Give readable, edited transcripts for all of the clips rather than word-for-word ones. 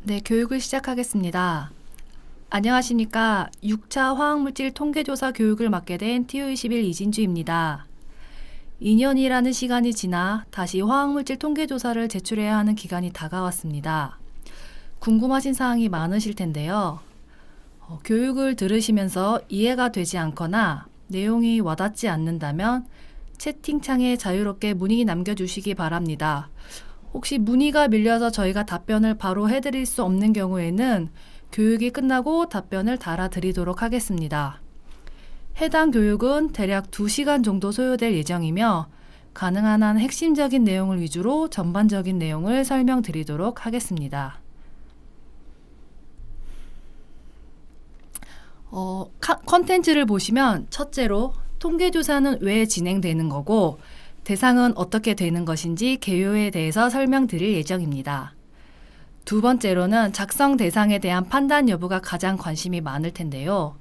네, 교육을 시작하겠습니다. 안녕하십니까. 6차 화학물질 통계조사 교육을 맡게 된 TU21 이진주입니다. 2년이라는 시간이 지나 다시 화학물질 통계조사를 제출해야 하는 기간이 다가왔습니다. 궁금하신 사항이 많으실 텐데요. 교육을 들으시면서 이해가 되지 않거나 내용이 와닿지 않는다면 채팅창에 자유롭게 문의 남겨주시기 바랍니다. 혹시 문의가 밀려서 저희가 답변을 바로 해드릴 수 없는 경우에는 교육이 끝나고 답변을 달아드리도록 하겠습니다. 해당 교육은 대략 2시간 정도 소요될 예정이며 가능한 한 핵심적인 내용을 위주로 전반적인 내용을 설명드리도록 하겠습니다. 컨텐츠를 보시면 첫째로 통계조사는 왜 진행되는 거고 대상은 어떻게 되는 것인지 개요에 대해서 설명드릴 예정입니다. 두 번째로는 작성 대상에 대한 판단 여부가 가장 관심이 많을 텐데요.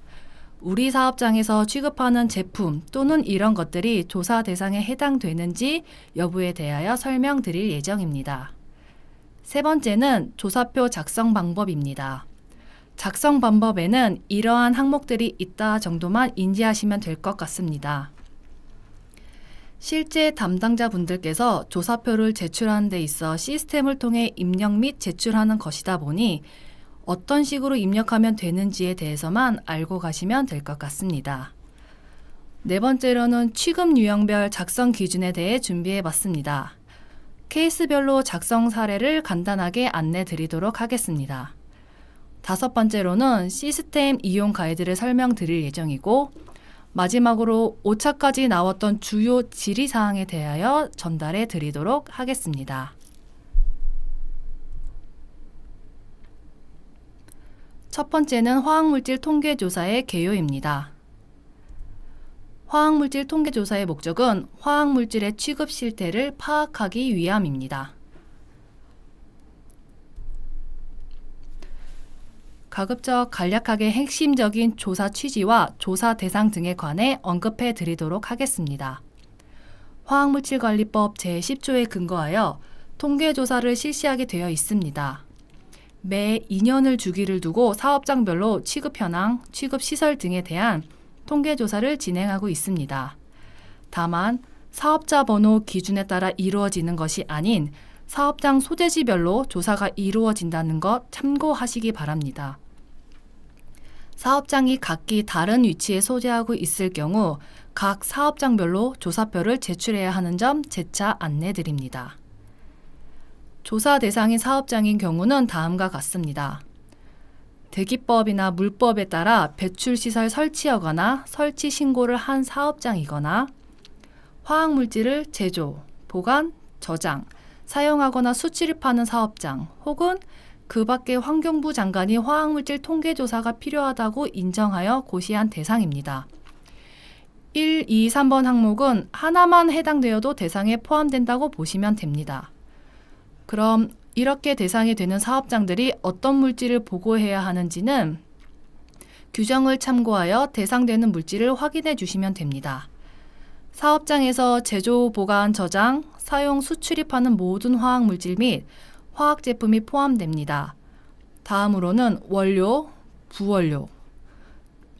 우리 사업장에서 취급하는 제품 또는 이런 것들이 조사 대상에 해당되는지 여부에 대하여 설명드릴 예정입니다. 세 번째는 조사표 작성 방법입니다. 작성 방법에는 이러한 항목들이 있다 정도만 인지하시면 될 것 같습니다. 실제 담당자분들께서 조사표를 제출하는 데 있어 시스템을 통해 입력 및 제출하는 것이다 보니 어떤 식으로 입력하면 되는지에 대해서만 알고 가시면 될 것 같습니다. 네 번째로는 취급 유형별 작성 기준에 대해 준비해 봤습니다. 케이스별로 작성 사례를 간단하게 안내 드리도록 하겠습니다. 다섯 번째로는 시스템 이용 가이드를 설명드릴 예정이고 마지막으로 5차까지 나왔던 주요 질의사항에 대하여 전달해 드리도록 하겠습니다. 첫 번째는 화학물질 통계조사의 개요입니다. 화학물질 통계조사의 목적은 화학물질의 취급 실태를 파악하기 위함입니다. 가급적 간략하게 핵심적인 조사 취지와 조사 대상 등에 관해 언급해 드리도록 하겠습니다. 화학물질관리법 제10조에 근거하여 통계조사를 실시하게 되어 있습니다. 매 2년을 주기를 두고 사업장별로 취급 현황, 취급 시설 등에 대한 통계조사를 진행하고 있습니다. 다만 사업자 번호 기준에 따라 이루어지는 것이 아닌 사업장 소재지별로 조사가 이루어진다는 것 참고하시기 바랍니다. 사업장이 각기 다른 위치에 소재하고 있을 경우 각 사업장별로 조사표를 제출해야 하는 점 재차 안내드립니다. 조사 대상인 사업장인 경우는 다음과 같습니다. 대기법이나 물법에 따라 배출시설 설치하거나 설치 신고를 한 사업장이거나 화학물질을 제조, 보관, 저장, 사용하거나 수출입하는 사업장 혹은 그 밖에 환경부 장관이 화학물질 통계조사가 필요하다고 인정하여 고시한 대상입니다. 1, 2, 3번 항목은 하나만 해당되어도 대상에 포함된다고 보시면 됩니다. 그럼 이렇게 대상이 되는 사업장들이 어떤 물질을 보고해야 하는지는 규정을 참고하여 대상되는 물질을 확인해 주시면 됩니다. 사업장에서 제조, 보관, 저장, 사용, 수출입하는 모든 화학물질 및 화학제품이 포함됩니다. 다음으로는 원료, 부원료,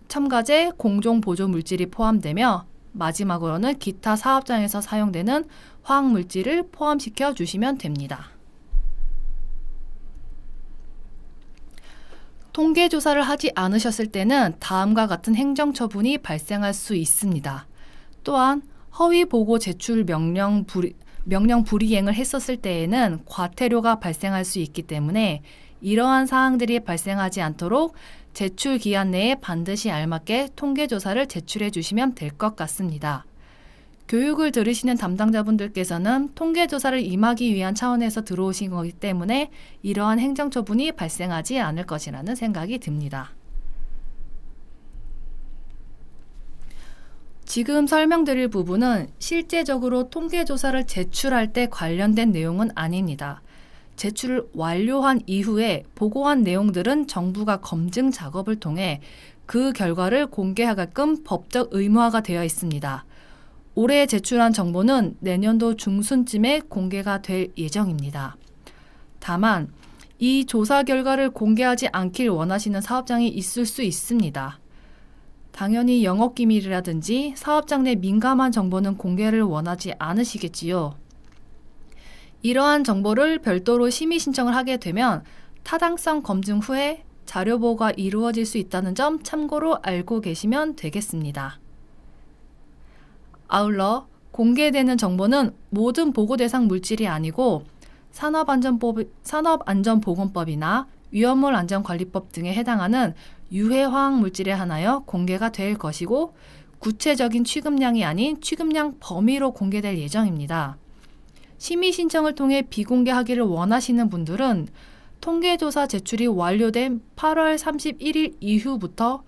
첨가제, 공정 보조 물질이 포함되며 마지막으로는 기타 사업장에서 사용되는 화학물질을 포함시켜 주시면 됩니다. 통계조사를 하지 않으셨을 때는 다음과 같은 행정처분이 발생할 수 있습니다. 또한 허위 보고 제출 명령 불이행을 했었을 때에는 과태료가 발생할 수 있기 때문에 이러한 사항들이 발생하지 않도록 제출 기한 내에 반드시 알맞게 통계조사를 제출해 주시면 될 것 같습니다. 교육을 들으시는 담당자분들께서는 통계조사를 임하기 위한 차원에서 들어오신 거기 때문에 이러한 행정처분이 발생하지 않을 것이라는 생각이 듭니다. 지금 설명드릴 부분은 실제적으로 통계조사를 제출할 때 관련된 내용은 아닙니다. 제출을 완료한 이후에 보고한 내용들은 정부가 검증 작업을 통해 그 결과를 공개하게끔 법적 의무화가 되어 있습니다. 올해 제출한 정보는 내년도 중순쯤에 공개가 될 예정입니다. 다만 이 조사 결과를 공개하지 않길 원하시는 사업장이 있을 수 있습니다. 당연히 영업기밀이라든지 사업장 내 민감한 정보는 공개를 원하지 않으시겠지요. 이러한 정보를 별도로 심의 신청을 하게 되면 타당성 검증 후에 자료 보고가 이루어질 수 있다는 점 참고로 알고 계시면 되겠습니다. 아울러 공개되는 정보는 모든 보고 대상 물질이 아니고 산업안전보건법이나 위험물 안전관리법 등에 해당하는 유해 화학 물질에 한하여 공개가 될 것이고 구체적인 취급량이 아닌 취급량 범위로 공개될 예정입니다. 심의 신청을 통해 비공개하기를 원하시는 분들은 통계조사 제출이 완료된 8월 31일 이후부터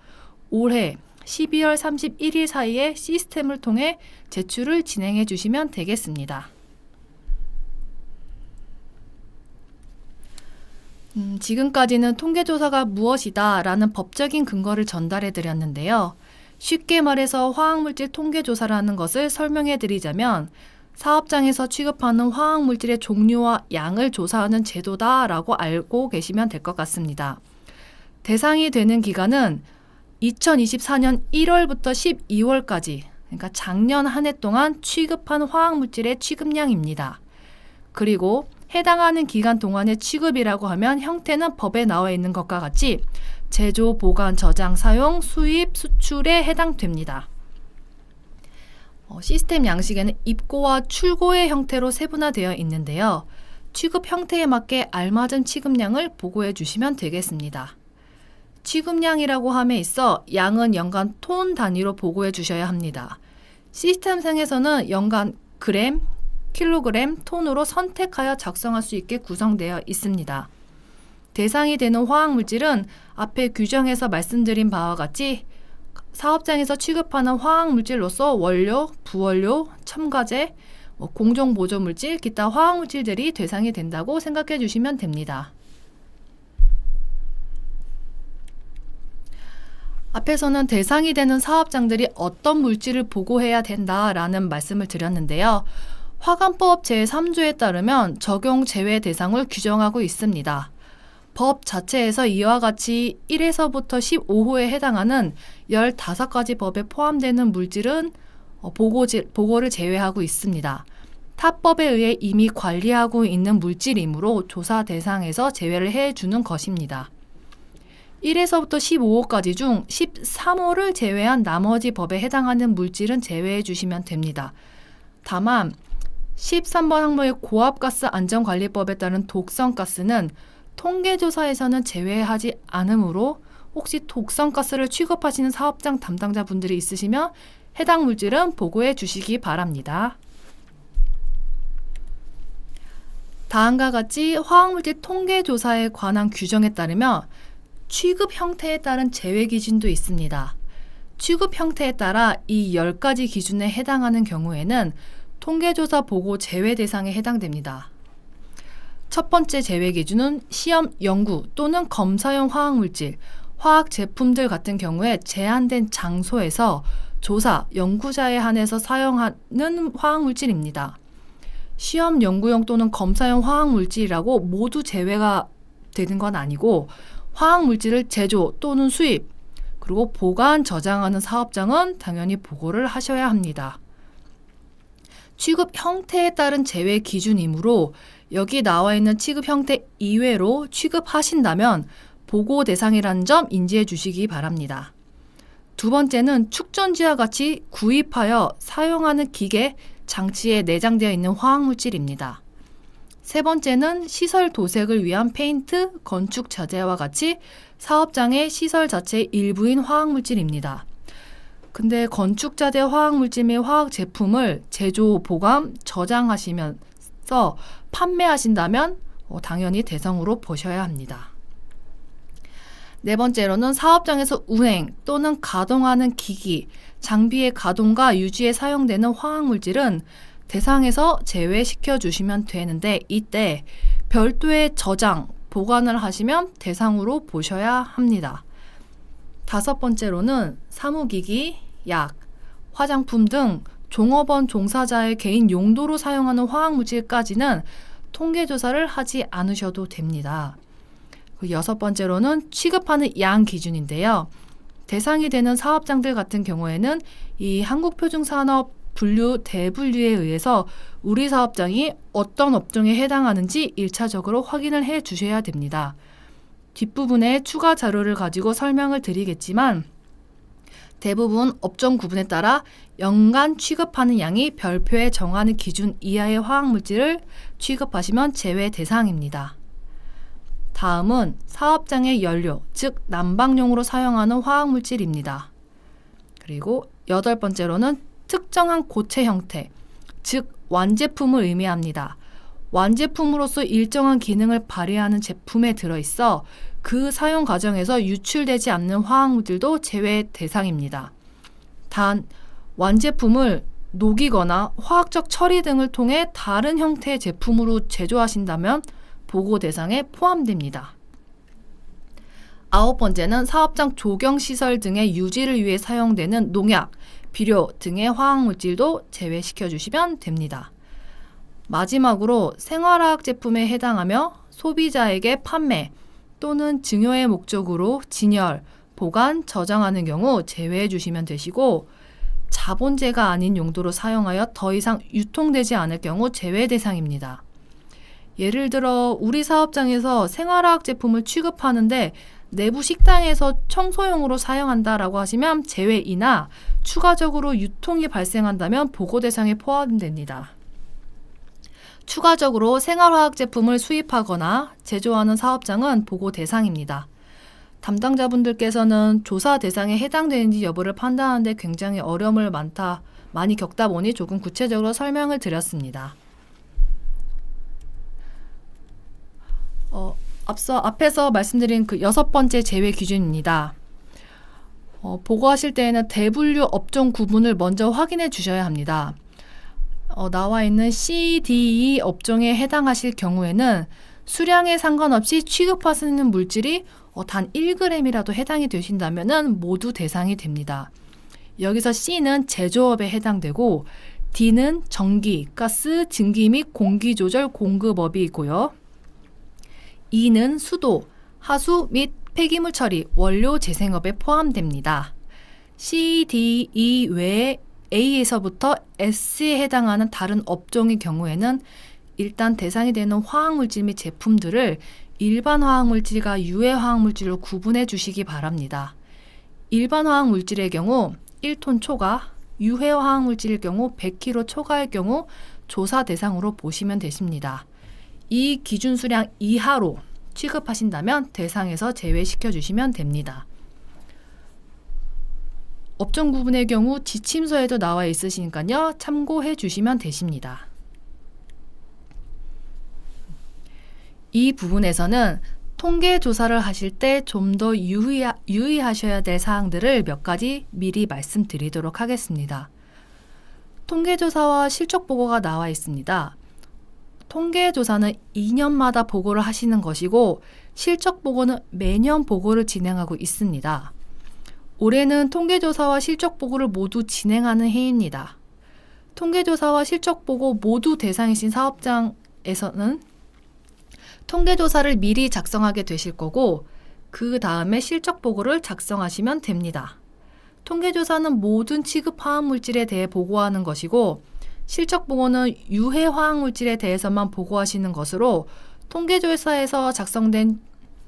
올해 12월 31일 사이에 시스템을 통해 제출을 진행해 주시면 되겠습니다. 지금까지는 통계조사가 무엇이다 라는 법적인 근거를 전달해 드렸는데요. 쉽게 말해서 화학물질 통계조사라는 것을 설명해 드리자면 사업장에서 취급하는 화학물질의 종류와 양을 조사하는 제도다라고 알고 계시면 될 것 같습니다. 대상이 되는 기간은 2024년 1월부터 12월까지, 그러니까 작년 한 해 동안 취급한 화학물질의 취급량입니다. 그리고 해당하는 기간 동안의 취급이라고 하면 형태는 법에 나와 있는 것과 같이 제조, 보관, 저장, 사용, 수입, 수출에 해당됩니다. 시스템 양식에는 입고와 출고의 형태로 세분화되어 있는데요. 취급 형태에 맞게 알맞은 취급량을 보고해 주시면 되겠습니다. 취급량이라고 함에 있어 양은 연간 톤 단위로 보고해 주셔야 합니다. 시스템상에서는 연간 그램, 킬로그램, 톤으로 선택하여 작성할 수 있게 구성되어 있습니다. 대상이 되는 화학물질은 앞에 규정에서 말씀드린 바와 같이 사업장에서 취급하는 화학물질로서 원료, 부원료, 첨가제, 공정보조물질, 기타 화학물질들이 대상이 된다고 생각해 주시면 됩니다. 앞에서는 대상이 되는 사업장들이 어떤 물질을 보고해야 된다라는 말씀을 드렸는데요. 화관법 제3조에 따르면 적용 제외 대상을 규정하고 있습니다. 법 자체에서 이와 같이 1에서부터 15호에 해당하는 15가지 법에 포함되는 물질은 보고를 제외하고 있습니다. 타법에 의해 이미 관리하고 있는 물질이므로 조사 대상에서 제외를 해주는 것입니다. 1에서부터 15호까지 중 13호를 제외한 나머지 법에 해당하는 물질은 제외해 주시면 됩니다. 다만 13번 항목의 고압가스 안전관리법에 따른 독성가스는 통계조사에서는 제외하지 않으므로 혹시 독성가스를 취급하시는 사업장 담당자분들이 있으시면 해당 물질은 보고해 주시기 바랍니다. 다음과 같이 화학물질 통계조사에 관한 규정에 따르면 취급 형태에 따른 제외 기준도 있습니다. 취급 형태에 따라 이 10가지 기준에 해당하는 경우에는 통계조사 보고 제외 대상에 해당됩니다. 첫 번째 제외 기준은 시험, 연구 또는 검사용 화학물질, 화학 제품들 같은 경우에 제한된 장소에서 조사, 연구자에 한해서 사용하는 화학물질입니다. 시험, 연구용 또는 검사용 화학물질이라고 모두 제외가 되는 건 아니고 화학물질을 제조 또는 수입, 그리고 보관, 저장하는 사업장은 당연히 보고를 하셔야 합니다. 취급 형태에 따른 제외 기준이므로 여기 나와 있는 취급 형태 이외로 취급하신다면 보고 대상이라는 점 인지해 주시기 바랍니다. 두 번째는 축전지와 같이 구입하여 사용하는 기계, 장치에 내장되어 있는 화학물질입니다. 세 번째는 시설 도색을 위한 페인트, 건축 자재와 같이 사업장의 시설 자체의 일부인 화학물질입니다. 근데 건축 자재 화학물질 및 화학 제품을 제조, 보관, 저장하시면서 판매하신다면 당연히 대상으로 보셔야 합니다. 네 번째로는 사업장에서 운행 또는 가동하는 기기, 장비의 가동과 유지에 사용되는 화학물질은 대상에서 제외시켜 주시면 되는데 이때 별도의 저장, 보관을 하시면 대상으로 보셔야 합니다. 다섯 번째로는 사무기기, 약, 화장품 등 종업원 종사자의 개인 용도로 사용하는 화학물질까지는 통계조사를 하지 않으셔도 됩니다. 그 여섯 번째로는 취급하는 양 기준인데요. 대상이 되는 사업장들 같은 경우에는 이 한국표준산업 분류 대분류에 의해서 우리 사업장이 어떤 업종에 해당하는지 1차적으로 확인을 해 주셔야 됩니다. 뒷부분에 추가 자료를 가지고 설명을 드리겠지만 대부분 업종 구분에 따라 연간 취급하는 양이 별표에 정하는 기준 이하의 화학물질을 취급하시면 제외 대상입니다. 다음은 사업장의 연료, 즉 난방용으로 사용하는 화학물질입니다. 그리고 여덟 번째로는 특정한 고체 형태, 즉 완제품을 의미합니다. 완제품으로서 일정한 기능을 발휘하는 제품에 들어있어 그 사용 과정에서 유출되지 않는 화학물질도 제외 대상입니다. 단, 완제품을 녹이거나 화학적 처리 등을 통해 다른 형태의 제품으로 제조하신다면 보고 대상에 포함됩니다. 아홉 번째는 사업장 조경시설 등의 유지를 위해 사용되는 농약, 비료 등의 화학물질도 제외시켜 주시면 됩니다. 마지막으로 생활화학 제품에 해당하며 소비자에게 판매 또는 증여의 목적으로 진열, 보관, 저장하는 경우 제외해 주시면 되시고 자본재가 아닌 용도로 사용하여 더 이상 유통되지 않을 경우 제외 대상입니다. 예를 들어 우리 사업장에서 생활화학 제품을 취급하는데 내부 식당에서 청소용으로 사용한다라고 하시면 제외이나 추가적으로 유통이 발생한다면 보고 대상에 포함됩니다. 추가적으로 생활화학 제품을 수입하거나 제조하는 사업장은 보고 대상입니다. 담당자분들께서는 조사 대상에 해당되는지 여부를 판단하는 데 굉장히 어려움을 많이 겪다 보니 조금 구체적으로 설명을 드렸습니다. 앞에서 말씀드린 그 여섯 번째 제외 기준입니다. 보고하실 때에는 대분류 업종 구분을 먼저 확인해 주셔야 합니다. 나와 있는 C, D, E 업종에 해당하실 경우에는 수량에 상관없이 취급하시는 물질이 단 1g이라도 해당이 되신다면 모두 대상이 됩니다. 여기서 C는 제조업에 해당되고 D는 전기, 가스, 증기 및 공기 조절 공급업이 있고요. E는 수도, 하수 및 폐기물 처리, 원료 재생업에 포함됩니다. C, D, E 외에 A에서부터 S에 해당하는 다른 업종의 경우에는 일단 대상이 되는 화학물질 및 제품들을 일반 화학물질과 유해 화학물질로 구분해 주시기 바랍니다. 일반 화학물질의 경우 1톤 초과, 유해 화학물질의 경우 100kg 초과의 경우 조사 대상으로 보시면 되십니다. 이 기준 수량 이하로 취급하신다면 대상에서 제외시켜 주시면 됩니다. 업종 구분의 경우 지침서에도 나와 있으시니까요. 참고해 주시면 되십니다. 이 부분에서는 통계 조사를 하실 때 좀 더 유의하셔야 될 사항들을 몇 가지 미리 말씀드리도록 하겠습니다. 통계조사와 실적보고가 나와 있습니다. 통계조사는 2년마다 보고를 하시는 것이고 실적보고는 매년 보고를 진행하고 있습니다. 올해는 통계조사와 실적보고를 모두 진행하는 해입니다. 통계조사와 실적보고 모두 대상이신 사업장에서는 통계조사를 미리 작성하게 되실 거고 그 다음에 실적보고를 작성하시면 됩니다. 통계조사는 모든 취급 화학물질에 대해 보고하는 것이고 실적보고는 유해 화학물질에 대해서만 보고하시는 것으로 통계조사에서 작성된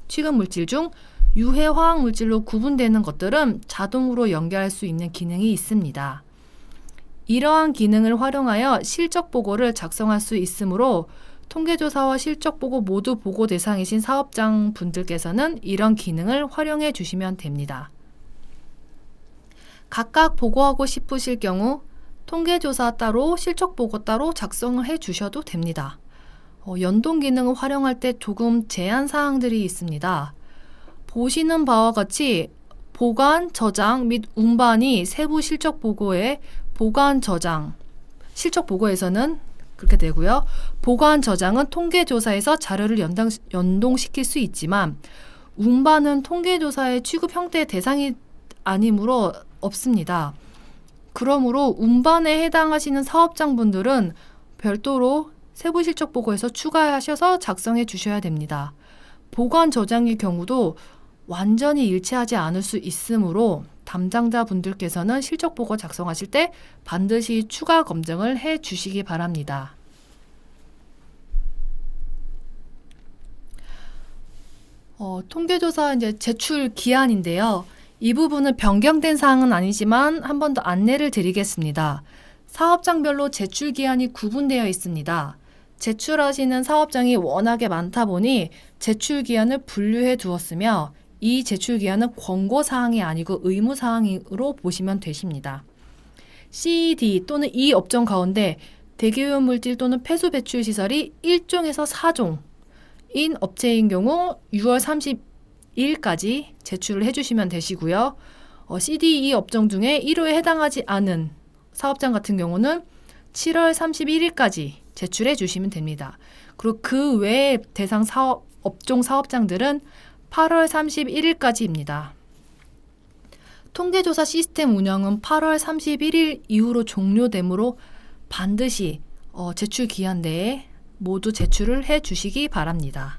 취급물질 중 유해 화학물질로 구분되는 것들은 자동으로 연결할 수 있는 기능이 있습니다. 이러한 기능을 활용하여 실적보고를 작성할 수 있으므로 통계조사와 실적보고 모두 보고 대상이신 사업장 분들께서는 이런 기능을 활용해 주시면 됩니다. 각각 보고하고 싶으실 경우 통계조사 따로 실적보고 따로 작성을 해 주셔도 됩니다. 연동 기능을 활용할 때 조금 제한사항들이 있습니다. 보시는 바와 같이 보관, 저장 및 운반이 세부 실적보고에 보관, 저장, 실적보고에서는 그렇게 되고요. 보관, 저장은 통계조사에서 자료를 연동시킬 수 있지만 운반은 통계조사의 취급 형태의 대상이 아니므로 없습니다. 그러므로 운반에 해당하시는 사업장분들은 별도로 세부 실적보고에서 추가하셔서 작성해 주셔야 됩니다. 보관 저장의 경우도 완전히 일치하지 않을 수 있으므로 담당자 분들께서는 실적 보고 작성하실 때 반드시 추가 검증을 해 주시기 바랍니다. 통계조사 이제 제출 기한인데요. 이 부분은 변경된 사항은 아니지만 한 번 더 안내를 드리겠습니다. 사업장별로 제출 기한이 구분되어 있습니다. 제출하시는 사업장이 워낙에 많다 보니 제출 기한을 분류해 두었으며 이 제출 기한은 권고 사항이 아니고 의무 사항으로 보시면 되십니다. C, D 또는 E 업종 가운데 대기오염 물질 또는 폐수 배출 시설이 1종에서 4종인 업체인 경우 6월 30일까지 제출을 해주시면 되시고요. C, D, E 업종 중에 1호에 해당하지 않은 사업장 같은 경우는 7월 31일까지 제출해 주시면 됩니다. 그리고 그 외의 대상 업종 사업장들은 8월 31일까지입니다. 통계조사 시스템 운영은 8월 31일 이후로 종료되므로 반드시 제출 기한 내에 모두 제출을 해 주시기 바랍니다.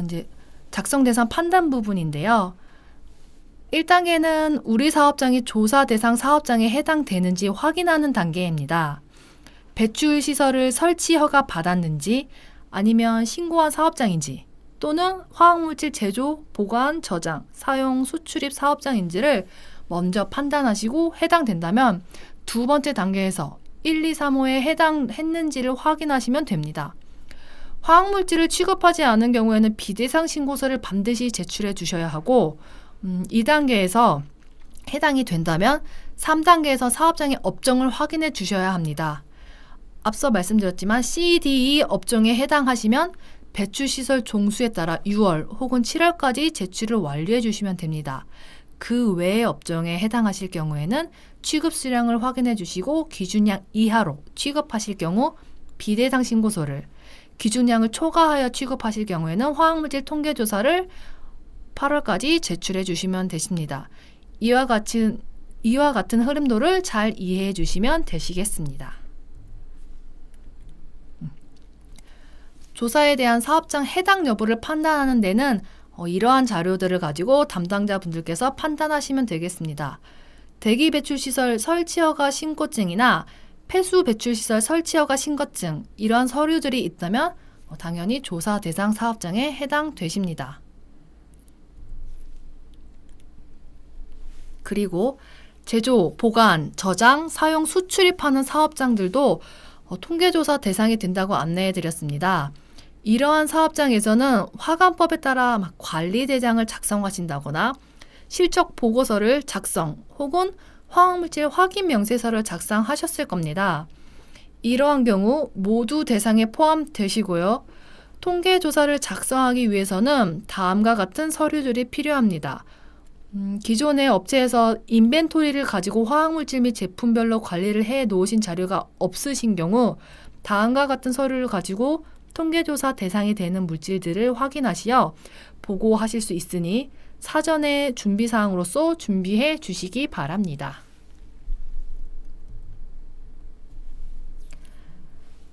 이제 작성 대상 판단 부분인데요. 1단계는 우리 사업장이 조사 대상 사업장에 해당되는지 확인하는 단계입니다. 배출 시설을 설치 허가 받았는지 아니면 신고한 사업장인지 또는 화학물질 제조, 보관, 저장, 사용, 수출입 사업장인지를 먼저 판단하시고 해당된다면 두 번째 단계에서 1, 2, 3호에 해당했는지를 확인하시면 됩니다. 화학물질을 취급하지 않은 경우에는 비대상 신고서를 반드시 제출해 주셔야 하고 2단계에서 해당이 된다면 3단계에서 사업장의 업종을 확인해 주셔야 합니다. 앞서 말씀드렸지만 C, D, E 업종에 해당하시면 배출시설 종수에 따라 6월 혹은 7월까지 제출을 완료해 주시면 됩니다. 그 외의 업종에 해당하실 경우에는 취급 수량을 확인해 주시고 기준량 이하로 취급하실 경우 비대상 신고서를, 기준량을 초과하여 취급하실 경우에는 화학물질 통계조사를 8월까지 제출해 주시면 되십니다. 이와 같은 흐름도를 잘 이해해 주시면 되시겠습니다. 조사에 대한 사업장 해당 여부를 판단하는 데는 이러한 자료들을 가지고 담당자분들께서 판단하시면 되겠습니다. 대기배출시설 설치허가 신고증이나 폐수배출시설 설치허가 신고증, 이러한 서류들이 있다면 당연히 조사 대상 사업장에 해당되십니다. 그리고 제조, 보관, 저장, 사용, 수출입하는 사업장들도 통계조사 대상이 된다고 안내해 드렸습니다. 이러한 사업장에서는 화관법에 따라 관리대장을 작성하신다거나 실적 보고서를 작성 혹은 화학물질 확인 명세서를 작성하셨을 겁니다. 이러한 경우 모두 대상에 포함되시고요. 통계조사를 작성하기 위해서는 다음과 같은 서류들이 필요합니다. 기존의 업체에서 인벤토리를 가지고 화학물질 및 제품별로 관리를 해 놓으신 자료가 없으신 경우 다음과 같은 서류를 가지고 통계조사 대상이 되는 물질들을 확인하시어 보고하실 수 있으니 사전에 준비사항으로서 준비해 주시기 바랍니다.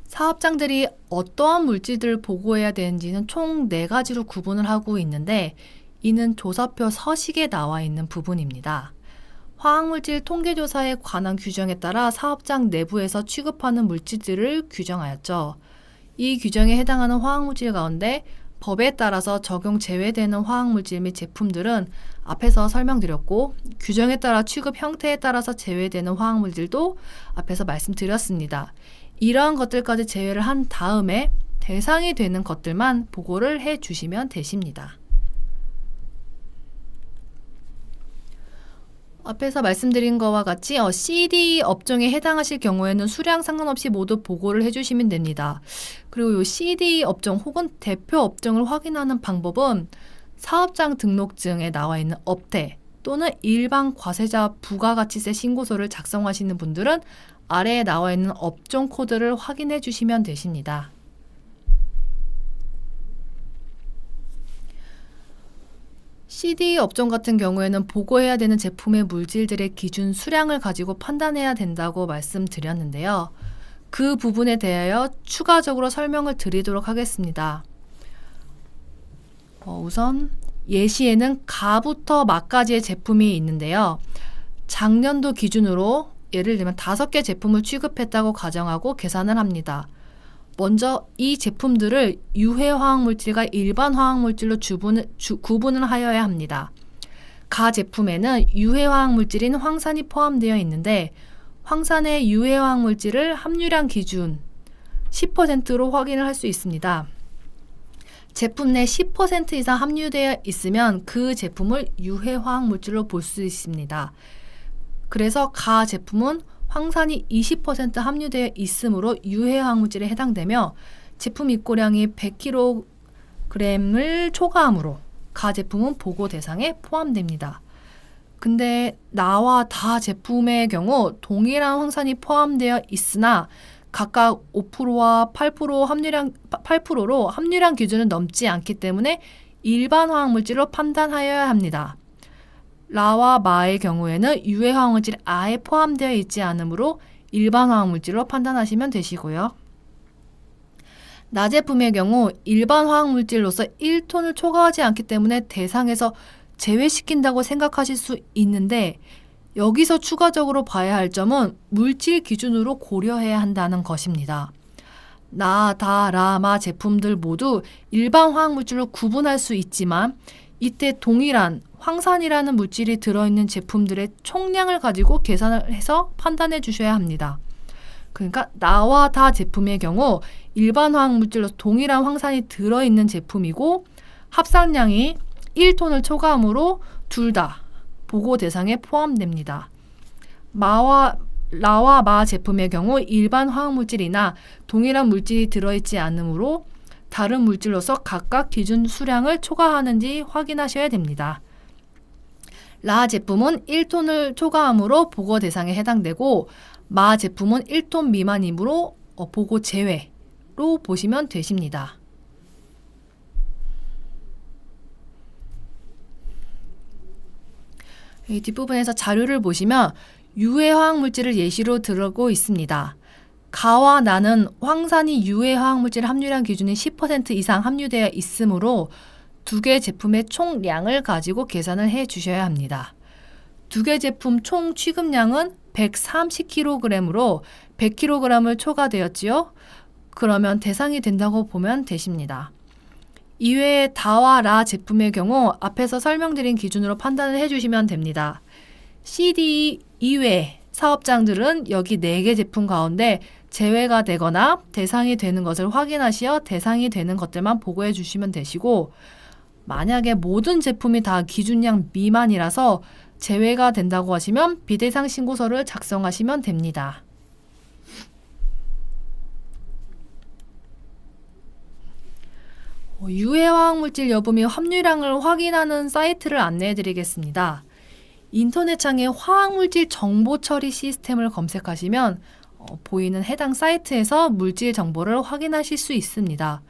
사업장들이 어떠한 물질들을 보고해야 되는지는 총 4가지로 구분을 하고 있는데 이는 조사표 서식에 나와 있는 부분입니다. 화학물질 통계조사에 관한 규정에 따라 사업장 내부에서 취급하는 물질들을 규정하였죠. 이 규정에 해당하는 화학물질 가운데 법에 따라서 적용 제외되는 화학물질 및 제품들은 앞에서 설명드렸고 규정에 따라 취급 형태에 따라서 제외되는 화학물질도 앞에서 말씀드렸습니다. 이러한 것들까지 제외를 한 다음에 대상이 되는 것들만 보고를 해 주시면 되십니다. 앞에서 말씀드린 것과 같이 CD 업종에 해당하실 경우에는 수량 상관없이 모두 보고를 해주시면 됩니다. 그리고 이 CD 업종 혹은 대표 업종을 확인하는 방법은 사업장 등록증에 나와 있는 업태 또는 일반 과세자 부가가치세 신고서를 작성하시는 분들은 아래에 나와 있는 업종 코드를 확인해 주시면 되십니다. CD 업종 같은 경우에는 보고해야 되는 제품의 물질들의 기준 수량을 가지고 판단해야 된다고 말씀드렸는데요. 그 부분에 대하여 추가적으로 설명을 드리도록 하겠습니다. 우선 예시에는 가부터 막까지의 제품이 있는데요. 작년도 기준으로 예를 들면 5개 제품을 취급했다고 가정하고 계산을 합니다. 먼저 이 제품들을 유해 화학물질과 일반 화학물질로 구분을 하여야 합니다. 가 제품에는 유해 화학물질인 황산이 포함되어 있는데 황산의 유해 화학물질을 함유량 기준 10%로 확인을 할 수 있습니다. 제품 내 10% 이상 함유되어 있으면 그 제품을 유해 화학물질로 볼 수 있습니다. 그래서 가 제품은 황산이 20% 함유되어 있으므로 유해 화학물질에 해당되며 제품 입고량이 100kg을 초과하므로 가 제품은 보고 대상에 포함됩니다. 근데 나와 다 제품의 경우 동일한 황산이 포함되어 있으나 각각 5%와 8%로 함유량 기준을 넘지 않기 때문에 일반 화학물질로 판단하여야 합니다. 라와 마의 경우에는 유해 화학물질이 아예 포함되어 있지 않으므로 일반 화학물질로 판단하시면 되시고요. 나 제품의 경우 일반 화학물질로서 1톤을 초과하지 않기 때문에 대상에서 제외시킨다고 생각하실 수 있는데 여기서 추가적으로 봐야 할 점은 물질 기준으로 고려해야 한다는 것입니다. 나, 다, 라, 마 제품들 모두 일반 화학물질로 구분할 수 있지만 이때 동일한 황산이라는 물질이 들어있는 제품들의 총량을 가지고 계산을 해서 판단해 주셔야 합니다. 그러니까 나와 다 제품의 경우 일반 화학물질로 동일한 황산이 들어있는 제품이고 합산량이 1톤을 초과하므로 둘 다 보고 대상에 포함됩니다. 라와 마 제품의 경우 일반 화학물질이나 동일한 물질이 들어있지 않으므로 다른 물질로서 각각 기준 수량을 초과하는지 확인하셔야 됩니다. 라 제품은 1톤을 초과하므로 보고 대상에 해당되고 마 제품은 1톤 미만이므로 보고 제외로 보시면 되십니다. 이 뒷부분에서 자료를 보시면 유해 화학물질을 예시로 들고 있습니다. 가와 나는 황산이 유해 화학물질 함유량 기준이 10% 이상 함유되어 있으므로 두 개 제품의 총량을 가지고 계산을 해 주셔야 합니다. 두 개 제품 총 취급량은 130kg으로 100kg을 초과되었지요. 그러면 대상이 된다고 보면 되십니다. 이외에 다와 라 제품의 경우 앞에서 설명드린 기준으로 판단을 해주시면 됩니다. CD 이외 사업장들은 여기 4개 제품 가운데 제외가 되거나 대상이 되는 것을 확인하시어 대상이 되는 것들만 보고해 주시면 되시고 만약에 모든 제품이 다 기준량 미만이라서 제외가 된다고 하시면 비대상 신고서를 작성하시면 됩니다. 유해 화학물질 여부 및 함유량을 확인하는 사이트를 안내해 드리겠습니다. 인터넷 창에 화학물질 정보 처리 시스템을 검색하시면 보이는 해당 사이트에서 물질 정보를 확인하실 수 있습니다.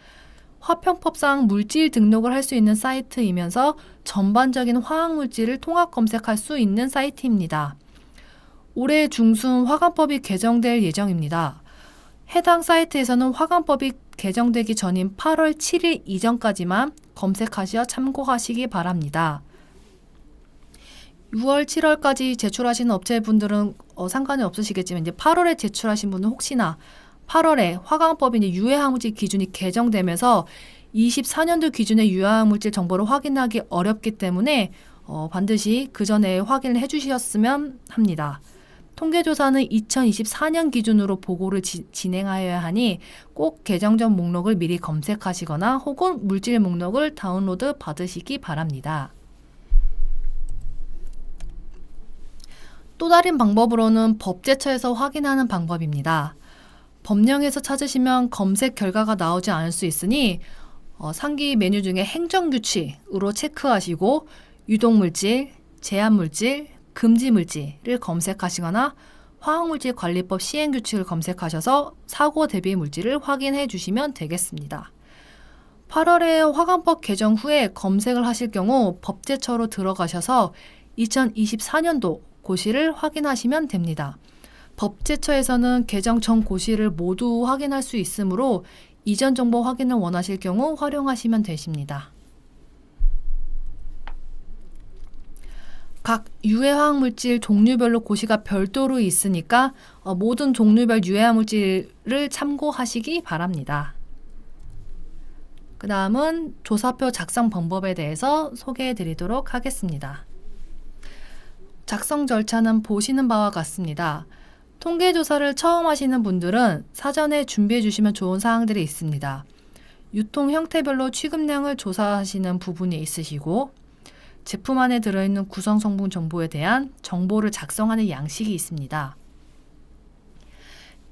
화평법상 물질 등록을 할 수 있는 사이트이면서 전반적인 화학물질을 통합 검색할 수 있는 사이트입니다. 올해 중순 화관법이 개정될 예정입니다. 해당 사이트에서는 화관법이 개정되기 전인 8월 7일 이전까지만 검색하시어 참고하시기 바랍니다. 6월, 7월까지 제출하신 업체분들은 상관이 없으시겠지만 이제 8월에 제출하신 분은 혹시나 8월에 화강법이 이제 유해화학물질 기준이 개정되면서 24년도 기준의 유해화학물질 정보를 확인하기 어렵기 때문에 반드시 그 전에 확인을 해주셨으면 합니다. 통계조사는 2024년 기준으로 보고를 진행하여야 하니 꼭 개정 전 목록을 미리 검색하시거나 혹은 물질 목록을 다운로드 받으시기 바랍니다. 또 다른 방법으로는 법제처에서 확인하는 방법입니다. 법령에서 찾으시면 검색 결과가 나오지 않을 수 있으니 상기 메뉴 중에 행정규칙으로 체크하시고 유독물질, 제한물질, 금지물질을 검색하시거나 화학물질관리법 시행규칙을 검색하셔서 사고 대비 물질을 확인해 주시면 되겠습니다. 8월에 화관법 개정 후에 검색을 하실 경우 법제처로 들어가셔서 2024년도 고시를 확인하시면 됩니다. 법제처에서는 개정 전 고시를 모두 확인할 수 있으므로 이전 정보 확인을 원하실 경우 활용하시면 되십니다. 각 유해화학물질 종류별로 고시가 별도로 있으니까 모든 종류별 유해화물질을 참고하시기 바랍니다. 그 다음은 조사표 작성 방법에 대해서 소개해 드리도록 하겠습니다. 작성 절차는 보시는 바와 같습니다. 통계조사를 처음 하시는 분들은 사전에 준비해 주시면 좋은 사항들이 있습니다. 유통 형태별로 취급량을 조사하시는 부분이 있으시고, 제품 안에 들어있는 구성 성분 정보에 대한 정보를 작성하는 양식이 있습니다.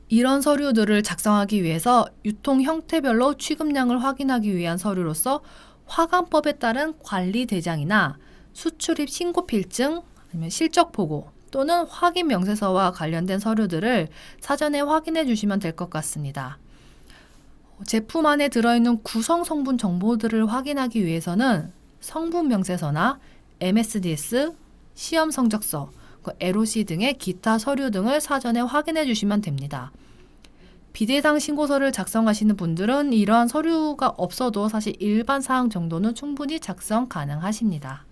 이런 서류들을 작성하기 위해서 유통 형태별로 취급량을 확인하기 위한 서류로서 화관법에 따른 관리대장이나 수출입 신고필증, 아니면 실적보고 또는 확인 명세서와 관련된 서류들을 사전에 확인해 주시면 될 것 같습니다. 제품 안에 들어있는 구성 성분 정보들을 확인하기 위해서는 성분 명세서나 MSDS, 시험 성적서, LOC 등의 기타 서류 등을 사전에 확인해 주시면 됩니다. 비대상 신고서를 작성하시는 분들은 이러한 서류가 없어도 사실 일반 사항 정도는 충분히 작성 가능하십니다.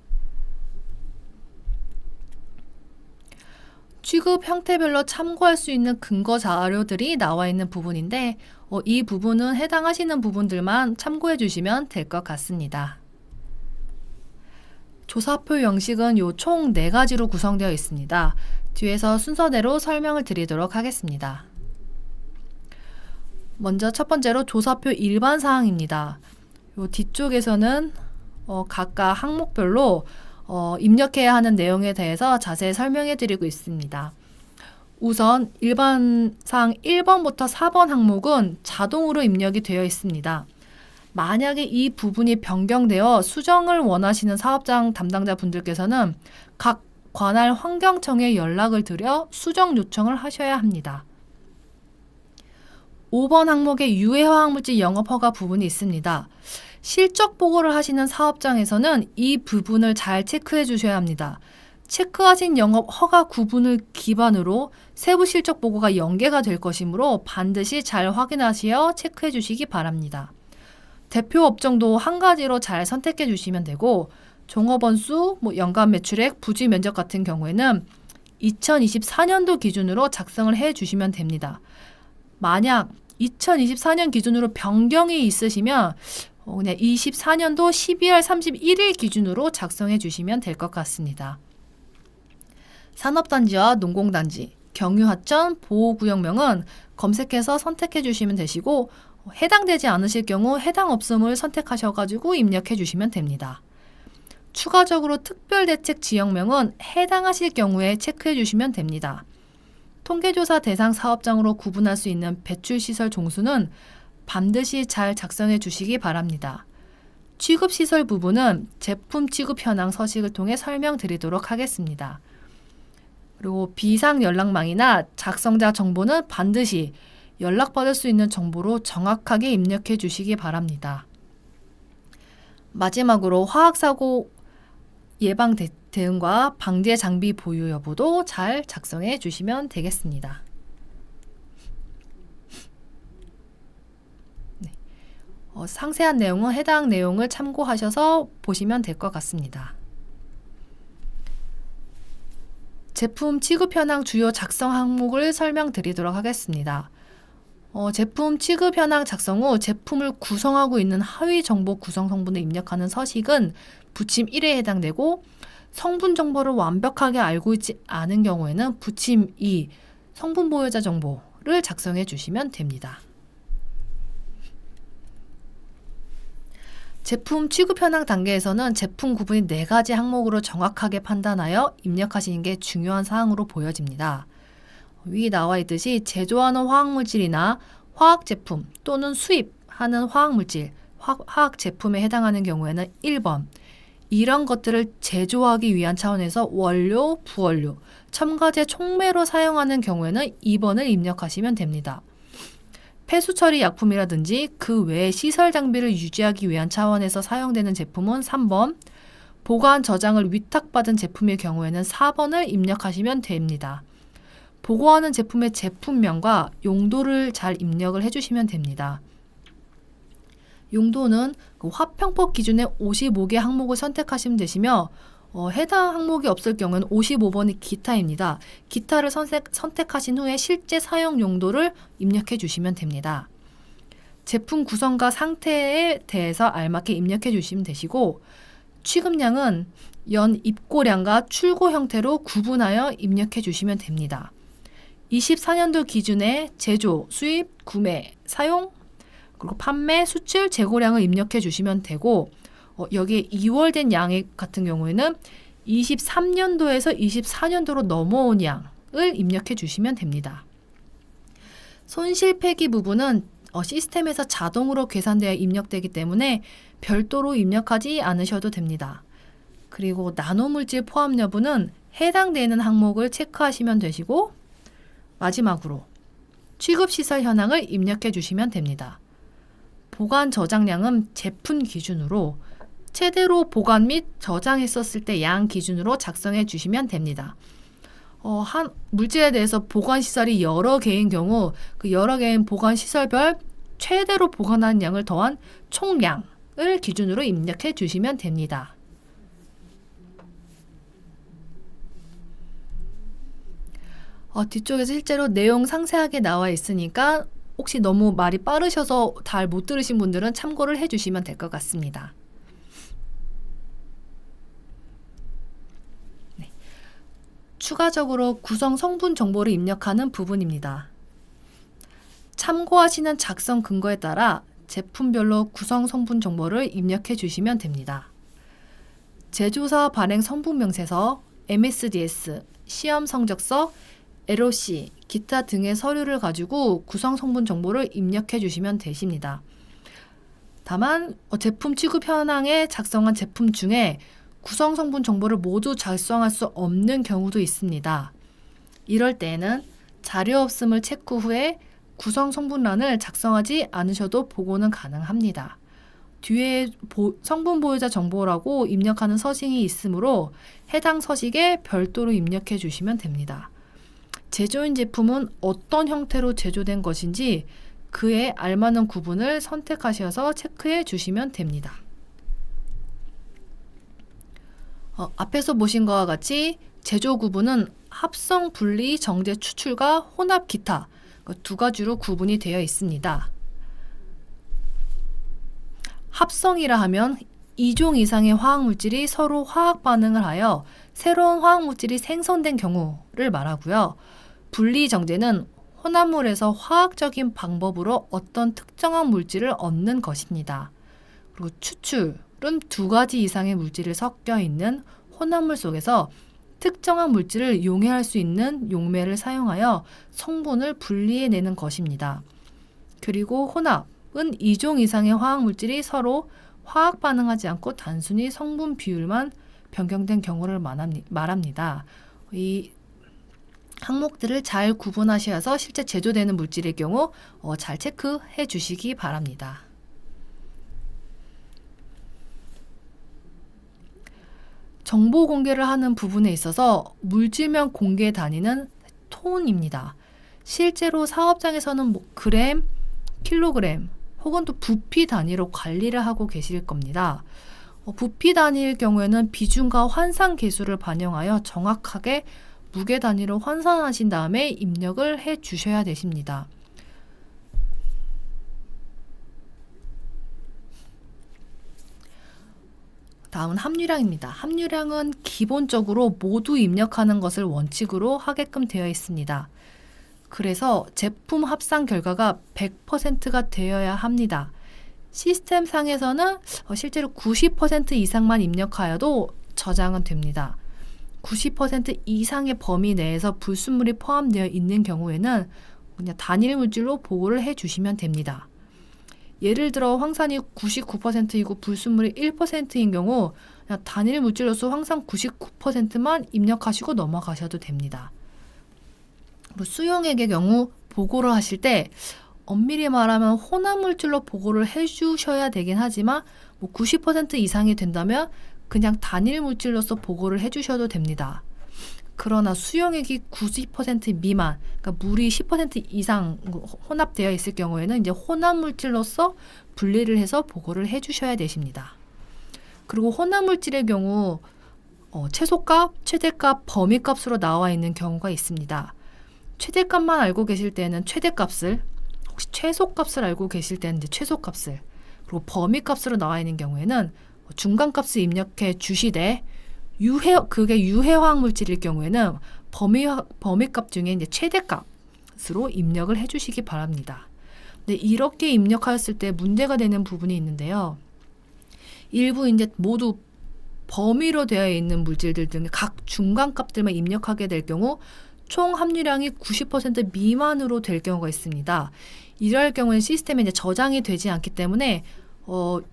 취급 형태별로 참고할 수 있는 근거 자료들이 나와 있는 부분인데 이 부분은 해당하시는 부분들만 참고해 주시면 될 것 같습니다. 조사표 형식은 총 4가지로 구성되어 있습니다. 뒤에서 순서대로 설명을 드리도록 하겠습니다. 먼저 첫 번째로 조사표 일반 사항입니다. 뒤쪽에서는 각각 항목별로 입력해야 하는 내용에 대해서 자세히 설명해 드리고 있습니다. 우선 일반 사항 1번부터 4번 항목은 자동으로 입력이 되어 있습니다. 만약에 이 부분이 변경되어 수정을 원하시는 사업장 담당자 분들께서는 각 관할 환경청에 연락을 드려 수정 요청을 하셔야 합니다. 5번 항목에 유해화학물질 영업허가 부분이 있습니다. 실적 보고를 하시는 사업장에서는 이 부분을 잘 체크해 주셔야 합니다. 체크하신 영업허가 구분을 기반으로 세부 실적 보고가 연계가 될 것이므로 반드시 잘 확인하시어 체크해 주시기 바랍니다. 대표 업종도 한 가지로 잘 선택해 주시면 되고, 종업원수, 연간 매출액, 부지 면적 같은 경우에는 2024년도 기준으로 작성을 해 주시면 됩니다. 만약 2024년 기준으로 변경이 있으시면 그냥 24년도 12월 31일 기준으로 작성해 주시면 될 것 같습니다. 산업단지와 농공단지, 경유하천, 보호구역명은 검색해서 선택해 주시면 되시고, 해당되지 않으실 경우 해당 업소를 선택하셔가지고 입력해 주시면 됩니다. 추가적으로 특별대책 지역명은 해당하실 경우에 체크해 주시면 됩니다. 통계조사 대상 사업장으로 구분할 수 있는 배출시설 종수는 반드시 잘 작성해 주시기 바랍니다. 취급시설 부분은 제품 취급 현황 서식을 통해 설명드리도록 하겠습니다. 그리고 비상 연락망이나 작성자 정보는 반드시 연락받을 수 있는 정보로 정확하게 입력해 주시기 바랍니다. 마지막으로 화학사고 예방 대응과 방제 장비 보유 여부도 잘 작성해 주시면 되겠습니다. 네. 상세한 내용은 해당 내용을 참고하셔서 보시면 될 것 같습니다. 제품 취급 현황 주요 작성 항목을 설명드리도록 하겠습니다. 제품 취급 현황 작성 후 제품을 구성하고 있는 하위 정보 구성 성분을 입력하는 서식은 부침 1에 해당되고, 성분 정보를 완벽하게 알고 있지 않은 경우에는 부침 2, 성분 보유자 정보를 작성해 주시면 됩니다. 제품 취급 현황 단계에서는 제품 구분이 4가지 항목으로 정확하게 판단하여 입력하시는 게 중요한 사항으로 보여집니다. 위 나와 있듯이 제조하는 화학물질이나 화학제품 또는 수입하는 화학물질, 화학제품에 해당하는 경우에는 1번, 이런 것들을 제조하기 위한 차원에서 원료, 부원료, 첨가제 촉매로 사용하는 경우에는 2번을 입력하시면 됩니다. 폐수 처리 약품이라든지 그 외의 시설 장비를 유지하기 위한 차원에서 사용되는 제품은 3번, 보관 저장을 위탁받은 제품의 경우에는 4번을 입력하시면 됩니다. 보고하는 제품의 제품명과 용도를 잘 입력을 해주시면 됩니다. 용도는 화평법 기준의 55개 항목을 선택하시면 되시며 해당 항목이 없을 경우는 55번이 기타입니다. 기타를 선택하신 후에 실제 사용 용도를 입력해 주시면 됩니다. 제품 구성과 상태에 대해서 알맞게 입력해 주시면 되시고 취급량은 연 입고량과 출고 형태로 구분하여 입력해 주시면 됩니다. 24년도 기준의 제조, 수입, 구매, 사용, 그리고 판매, 수출, 재고량을 입력해 주시면 되고 여기에 2월 된 양액 같은 경우에는 23년도에서 24년도로 넘어온 양을 입력해 주시면 됩니다. 손실 폐기 부분은 시스템에서 자동으로 계산되어 입력되기 때문에 별도로 입력하지 않으셔도 됩니다. 그리고 나노물질 포함 여부는 해당되는 항목을 체크하시면 되시고 마지막으로 취급시설 현황을 입력해 주시면 됩니다. 보관 저장량은 제품 기준으로 최대로 보관 및 저장했었을 때 양 기준으로 작성해 주시면 됩니다. 한 물질에 대해서 보관 시설이 여러 개인 경우 그 여러 개인 보관 시설별 최대로 보관한 양을 더한 총량을 기준으로 입력해 주시면 됩니다. 뒤쪽에서 실제로 내용 상세하게 나와 있으니까 혹시 너무 말이 빠르셔서 잘 못 들으신 분들은 참고를 해주시면 될 것 같습니다. 네. 추가적으로 구성 성분 정보를 입력하는 부분입니다. 참고하시는 작성 근거에 따라 제품별로 구성 성분 정보를 입력해 주시면 됩니다. 제조사 발행 성분 명세서, MSDS, 시험 성적서, LOC, 기타 등의 서류를 가지고 구성 성분 정보를 입력해 주시면 되십니다. 다만 제품 취급 현황에 작성한 제품 중에 구성 성분 정보를 모두 작성할 수 없는 경우도 있습니다. 이럴 때에는 자료 없음을 체크 후에 구성 성분란을 작성하지 않으셔도 보고는 가능합니다. 뒤에 성분 보유자 정보라고 입력하는 서식이 있으므로 해당 서식에 별도로 입력해 주시면 됩니다. 제조인 제품은 어떤 형태로 제조된 것인지 그에 알맞는 구분을 선택하셔서 체크해 주시면 됩니다. 앞에서 보신 것과 같이 제조 구분은 합성, 분리, 정제, 추출과 혼합, 기타 두 가지로 구분이 되어 있습니다. 합성이라 하면 2종 이상의 화학물질이 서로 화학 반응을 하여 새로운 화학물질이 생성된 경우를 말하고요. 분리 정제는 혼합물에서 화학적인 방법으로 어떤 특정한 물질을 얻는 것입니다. 그리고 추출은 두 가지 이상의 물질이 섞여 있는 혼합물 속에서 특정한 물질을 용해할 수 있는 용매를 사용하여 성분을 분리해내는 것입니다. 그리고 혼합은 2종 이상의 화학물질이 서로 화학 반응하지 않고 단순히 성분 비율만 변경된 경우를 말합니다. 이 항목들을 잘 구분하셔서 실제 제조되는 물질의 경우 잘 체크해 주시기 바랍니다. 정보 공개를 하는 부분에 있어서 물질명 공개 단위는 톤입니다. 실제로 사업장에서는 그램, 킬로그램 혹은 또 부피 단위로 관리를 하고 계실 겁니다. 부피 단위일 경우에는 비중과 환산 계수를 반영하여 정확하게 무게 단위로 환산하신 다음에 입력을 해 주셔야 되십니다. 다음은 함유량입니다. 함유량은 기본적으로 모두 입력하는 것을 원칙으로 하게끔 되어 있습니다. 그래서 제품 합산 결과가 100%가 되어야 합니다. 시스템상에서는 실제로 90% 이상만 입력하여도 저장은 됩니다. 90% 이상의 범위 내에서 불순물이 포함되어 있는 경우에는 그냥 단일 물질로 보고를 해 주시면 됩니다. 예를 들어 황산이 99%이고 불순물이 1%인 경우 그냥 단일 물질로서 황산 99%만 입력하시고 넘어가셔도 됩니다. 수용액의 경우 보고를 하실 때 엄밀히 말하면 혼합 물질로 보고를 해주셔야 되긴 하지만 90% 이상이 된다면 그냥 단일 물질로서 보고를 해주셔도 됩니다. 그러나 수용액이 90% 미만, 그러니까 물이 10% 이상 혼합되어 있을 경우에는 이제 혼합 물질로서 분리를 해서 보고를 해주셔야 되십니다. 그리고 혼합 물질의 경우 최소값, 최대값, 범위값으로 나와 있는 경우가 있습니다. 최대값만 알고 계실 때는 최대값을, 혹시 최소값을 알고 계실 때는 이제 최소값을, 그리고 범위값으로 나와 있는 경우에는 중간값을 입력해 주시되 그게 유해화학 물질일 경우에는 범위값 중에 이제 최대값으로 입력을 해주시기 바랍니다. 근데 이렇게 입력하였을 때 문제가 되는 부분이 있는데요. 일부 이제 모두 범위로 되어 있는 물질들 등 각 중간값들만 입력하게 될 경우 총 함유량이 90% 미만으로 될 경우가 있습니다. 이럴 경우에는 시스템에 이제 저장이 되지 않기 때문에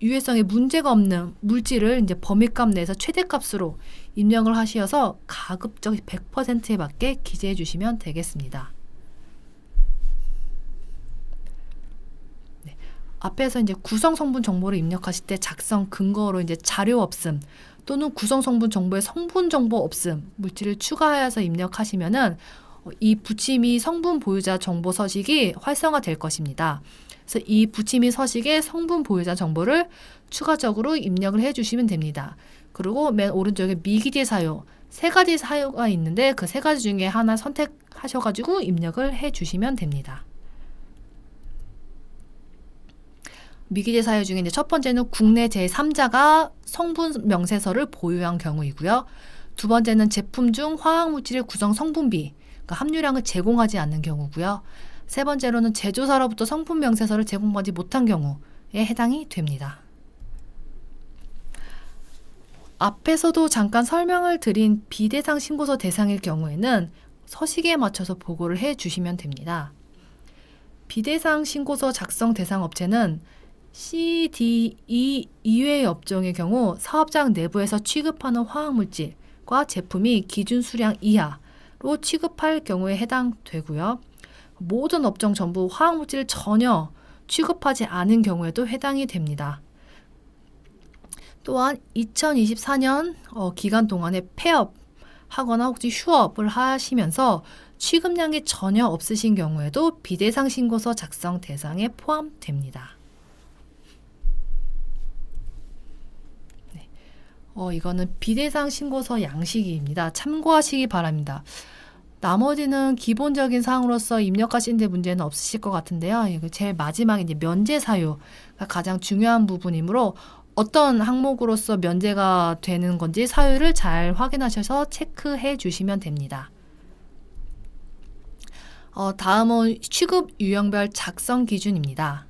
유해성에 문제가 없는 물질을 이제 범위값 내에서 최대값으로 입력을 하셔서 가급적 100%에 맞게 기재해 주시면 되겠습니다. 네. 앞에서 이제 구성 성분 정보를 입력하실 때 작성 근거로 이제 자료 없음 또는 구성 성분 정보에 성분 정보 없음 물질을 추가해서 입력하시면은 이 부침이 성분 보유자 정보 서식이 활성화될 것입니다. 그래서 이 부침이 서식의 성분 보유자 정보를 추가적으로 입력을 해주시면 됩니다. 그리고 맨 오른쪽에 미기재 사유, 3가지 사유가 있는데 그 3가지 중에 하나 선택하셔가지고 입력을 해주시면 됩니다. 미기재 사유 중에 이제 첫 번째는 국내 제3자가 성분 명세서를 보유한 경우이고요. 두 번째는 제품 중 화학물질의 구성 성분비, 그러니까 함유량을 제공하지 않는 경우고요. 세 번째로는 제조사로부터 성분 명세서를 제공받지 못한 경우에 해당이 됩니다. 앞에서도 잠깐 설명을 드린 비대상 신고서 대상일 경우에는 서식에 맞춰서 보고를 해 주시면 됩니다. 비대상 신고서 작성 대상 업체는 C, D, E 이외의 업종의 경우 사업장 내부에서 취급하는 화학물질과 제품이 기준 수량 이하로 취급할 경우에 해당되고요. 모든 업종 전부 화학물질을 전혀 취급하지 않은 경우에도 해당이 됩니다. 또한 2024년 기간 동안에 폐업하거나 혹시 휴업을 하시면서 취급량이 전혀 없으신 경우에도 비대상 신고서 작성 대상에 포함됩니다. 네. 이거는 비대상 신고서 양식입니다. 참고하시기 바랍니다. 나머지는 기본적인 사항으로서 입력하시는 데 문제는 없으실 것 같은데요. 이거 제일 마지막에 이제 면제 사유가 가장 중요한 부분이므로 어떤 항목으로서 면제가 되는 건지 사유를 잘 확인하셔서 체크해 주시면 됩니다. 다음은 취급 유형별 작성 기준입니다.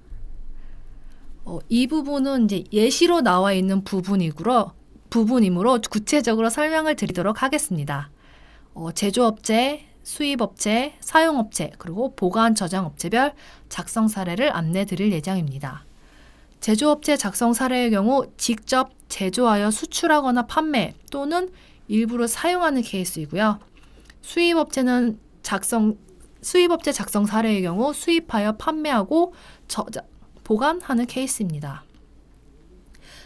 이 부분은 이제 예시로 나와 있는 부분이므로 구체적으로 설명을 드리도록 하겠습니다. 제조업체, 수입업체, 사용업체, 그리고 보관 저장업체별 작성 사례를 안내 드릴 예정입니다. 제조업체 작성 사례의 경우 직접 제조하여 수출하거나 판매 또는 일부러 사용하는 케이스이고요. 수입업체 작성 사례의 경우 수입하여 판매하고 보관하는 케이스입니다.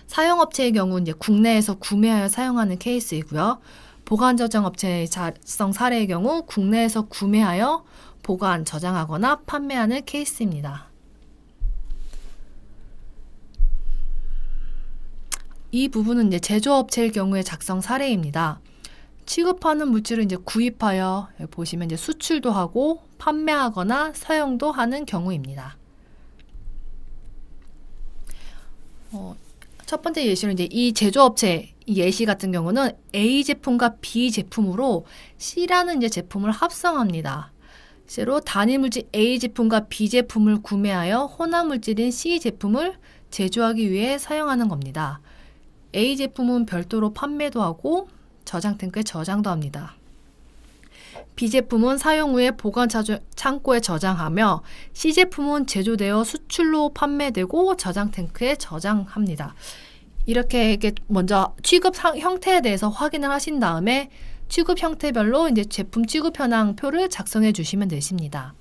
사용업체의 경우 이제 국내에서 구매하여 사용하는 케이스이고요. 보관 저장 업체의 작성 사례의 경우 국내에서 구매하여 보관, 저장하거나 판매하는 케이스입니다. 이 부분은 이제 제조업체의 경우의 작성 사례입니다. 취급하는 물질을 이제 구입하여 보시면 이제 수출도 하고 판매하거나 사용도 하는 경우입니다. 첫 번째 예시로 이제 이 제조업체 예시 같은 경우는 A 제품과 B 제품으로 C라는 이제 제품을 합성합니다. 실제로 단일 물질 A 제품과 B 제품을 구매하여 혼합 물질인 C 제품을 제조하기 위해 사용하는 겁니다. A 제품은 별도로 판매도 하고 저장 탱크에 저장도 합니다. B 제품은 사용 후에 보관 창고에 저장하며 C 제품은 제조되어 수출로 판매되고 저장 탱크에 저장합니다. 이렇게 먼저 취급 형태에 대해서 확인을 하신 다음에 취급 형태별로 이제 제품 취급 현황표를 작성해 주시면 되십니다.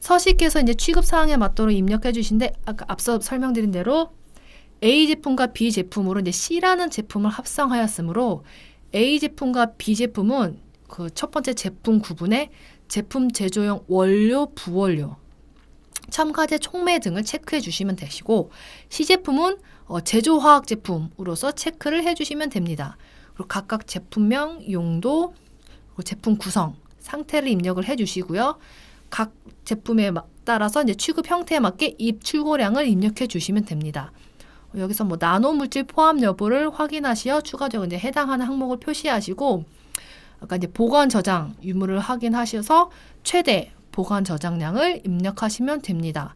서식에서 이제 취급 사항에 맞도록 입력해 주신데 아까 앞서 설명드린 대로 A 제품과 B 제품으로 이제 C라는 제품을 합성하였으므로 A 제품과 B 제품은 그 첫 번째 제품 구분에 제품 제조용 원료, 부원료, 첨가제, 촉매 등을 체크해 주시면 되시고 C 제품은 제조화학 제품으로서 체크를 해 주시면 됩니다. 그리고 각각 제품명, 용도, 그리고 제품 구성, 상태를 입력을 해 주시고요. 각 제품에 따라서 이제 취급 형태에 맞게 입출고량을 입력해 주시면 됩니다. 여기서 뭐 나노 물질 포함 여부를 확인하시어 추가적으로 이제 해당하는 항목을 표시하시고 아까 이제 보관 저장 유무를 확인하셔서 최대 보관 저장량을 입력하시면 됩니다.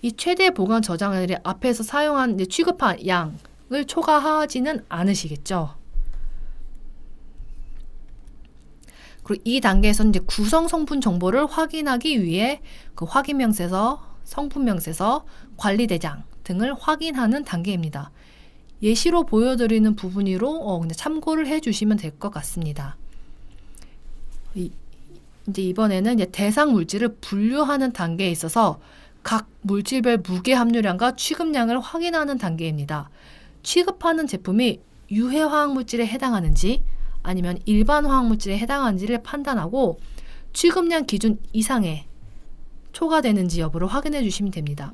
이 최대 보관 저장량이 앞에서 사용한 이제 취급한 양을 초과하지는 않으시겠죠. 그리고 이 단계에서는 이제 구성 성분 정보를 확인하기 위해 그 확인 명세서, 성분 명세서, 관리 대장 등을 확인하는 단계입니다. 예시로 보여드리는 부분으로 참고를 해주시면 될 것 같습니다. 이제 이번에는 이제 대상 물질을 분류하는 단계에 있어서 각 물질별 무게 함유량과 취급량을 확인하는 단계입니다. 취급하는 제품이 유해 화학 물질에 해당하는지 아니면 일반 화학 물질에 해당하는지를 판단하고 취급량 기준 이상에 초과되는지 여부를 확인해 주시면 됩니다.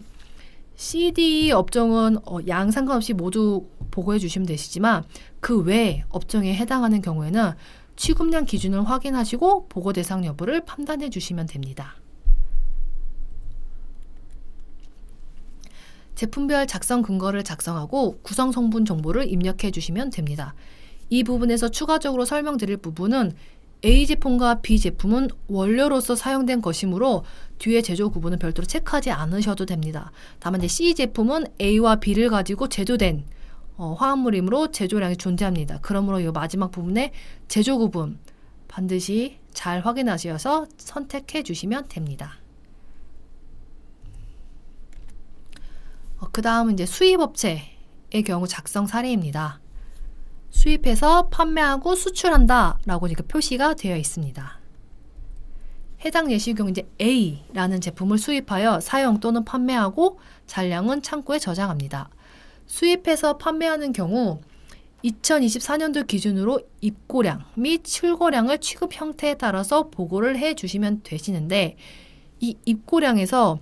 CD 업종은 양 상관없이 모두 보고해 주시면 되시지만 그 외 업종에 해당하는 경우에는 취급량 기준을 확인하시고 보고 대상 여부를 판단해 주시면 됩니다. 제품별 작성 근거를 작성하고 구성 성분 정보를 입력해 주시면 됩니다. 이 부분에서 추가적으로 설명드릴 부분은 A 제품과 B 제품은 원료로서 사용된 것이므로 뒤에 제조 구분은 별도로 체크하지 않으셔도 됩니다. 다만 이제 C 제품은 A와 B를 가지고 제조된 화합물이므로 제조량이 존재합니다. 그러므로 이 마지막 부분에 제조 구분 반드시 잘 확인하셔서 선택해 주시면 됩니다. 그 다음은 이제 수입업체의 경우 작성 사례입니다. 수입해서 판매하고 수출한다 라고 표시가 되어 있습니다. 해당 예시의 경우 이제 A라는 제품을 수입하여 사용 또는 판매하고 잔량은 창고에 저장합니다. 수입해서 판매하는 경우 2024년도 기준으로 입고량 및 출고량을 취급 형태에 따라서 보고를 해 주시면 되시는데 이 입고량에서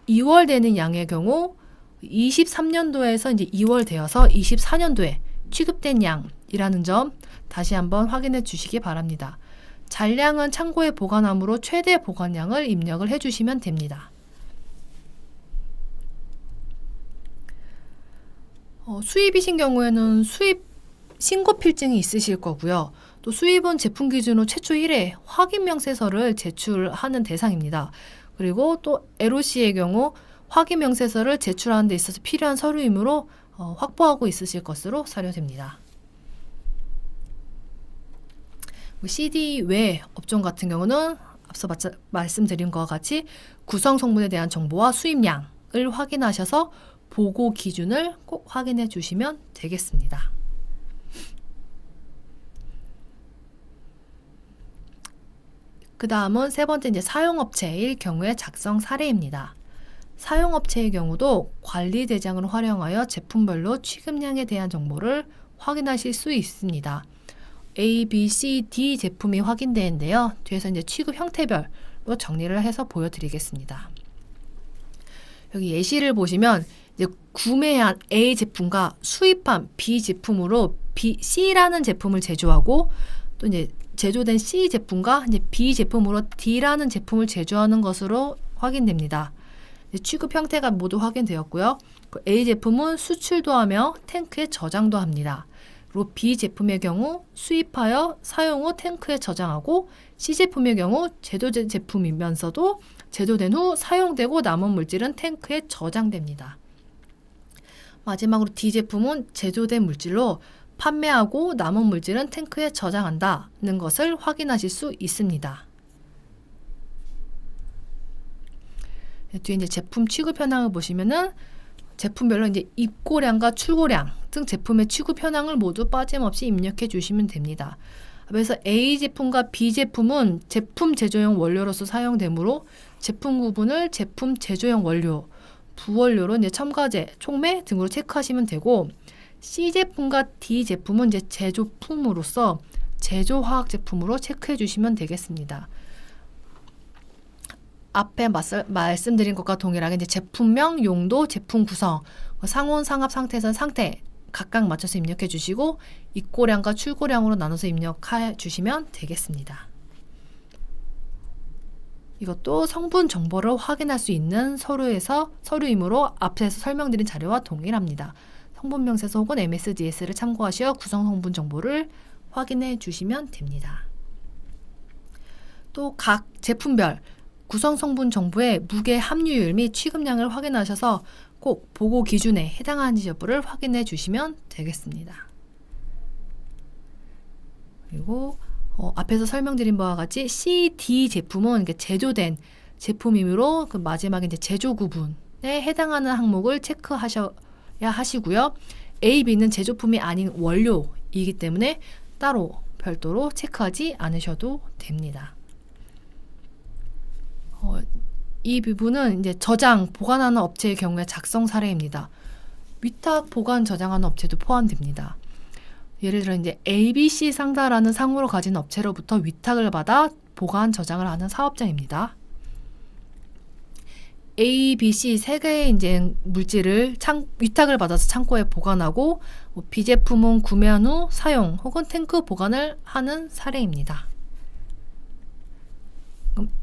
2월 되는 양의 경우 23년도에서 이제 2월 되어서 24년도에 취급된 양이라는 점 다시 한번 확인해 주시기 바랍니다. 잔량은 창고에 보관함으로 최대 보관량을 입력을 해 주시면 됩니다. 수입이신 경우에는 수입 신고 필증이 있으실 거고요. 또 수입은 제품 기준으로 최초 1회 확인 명세서를 제출하는 대상입니다. 그리고 또 LOC의 경우 확인 명세서를 제출하는 데 있어서 필요한 서류이므로 확보하고 있으실 것으로 사료됩니다. CD 외 업종 같은 경우는 앞서 말씀드린 것과 같이 구성 성분에 대한 정보와 수입량을 확인하셔서 보고 기준을 꼭 확인해 주시면 되겠습니다. 그 다음은 세 번째 이제 사용업체일 경우의 작성 사례입니다. 사용업체의 경우도 관리 대장을 활용하여 제품별로 취급량에 대한 정보를 확인하실 수 있습니다. A, B, C, D 제품이 확인되는데요. 뒤에서 이제 취급 형태별로 정리를 해서 보여드리겠습니다. 여기 예시를 보시면 이제 구매한 A 제품과 수입한 B 제품으로 C라는 제품을 제조하고 또 이제 제조된 C 제품과 이제 B 제품으로 D라는 제품을 제조하는 것으로 확인됩니다. 취급 형태가 모두 확인되었고요. A 제품은 수출도 하며 탱크에 저장도 합니다. 그리고 B 제품의 경우 수입하여 사용 후 탱크에 저장하고 C 제품의 경우 제조된 제품이면서도 제조된 후 사용되고 남은 물질은 탱크에 저장됩니다. 마지막으로 D 제품은 제조된 물질로 판매하고 남은 물질은 탱크에 저장한다는 것을 확인하실 수 있습니다. 뒤에 이제 제품 취급 현황을 보시면은 제품별로 이제 입고량과 출고량 등 제품의 취급 현황을 모두 빠짐없이 입력해 주시면 됩니다. 그래서 A 제품과 B 제품은 제품 제조용 원료로서 사용되므로 제품 구분을 제품 제조용 원료, 부원료로 이제 첨가제, 촉매 등으로 체크하시면 되고, C 제품과 D 제품은 이제 제조품으로서 제조화학 제품으로 체크해 주시면 되겠습니다. 앞에 말씀드린 것과 동일하게 이제 제품명, 용도, 제품 구성, 상온, 상압, 상태선, 상태 각각 맞춰서 입력해 주시고 입고량과 출고량으로 나눠서 입력해 주시면 되겠습니다. 이것도 성분 정보를 확인할 수 있는 서류이므로 앞에서 설명드린 자료와 동일합니다. 성분 명세서 혹은 MSDS를 참고하시어 구성 성분 정보를 확인해 주시면 됩니다. 또 각 제품별 구성 성분 정보의 무게 함유율 및 취급량을 확인하셔서 꼭 보고 기준에 해당하는지 여부를 확인해 주시면 되겠습니다. 그리고 앞에서 설명드린 바와 같이 C, D 제품은 제조된 제품이므로 그 마지막에 이제 제조 구분에 해당하는 항목을 체크하셔야 하시고요. A, B는 제조품이 아닌 원료이기 때문에 따로 별도로 체크하지 않으셔도 됩니다. 이 부분은 이제 저장, 보관하는 업체의 경우에 작성 사례입니다. 위탁, 보관, 저장하는 업체도 포함됩니다. 예를 들어 이제 ABC 상사라는 상호를 가진 업체로부터 위탁을 받아 보관, 저장을 하는 사업장입니다. A, B, C 세 개의 이제 물질을 위탁을 받아서 창고에 보관하고 B 제품은 구매한 후 사용 혹은 탱크 보관을 하는 사례입니다.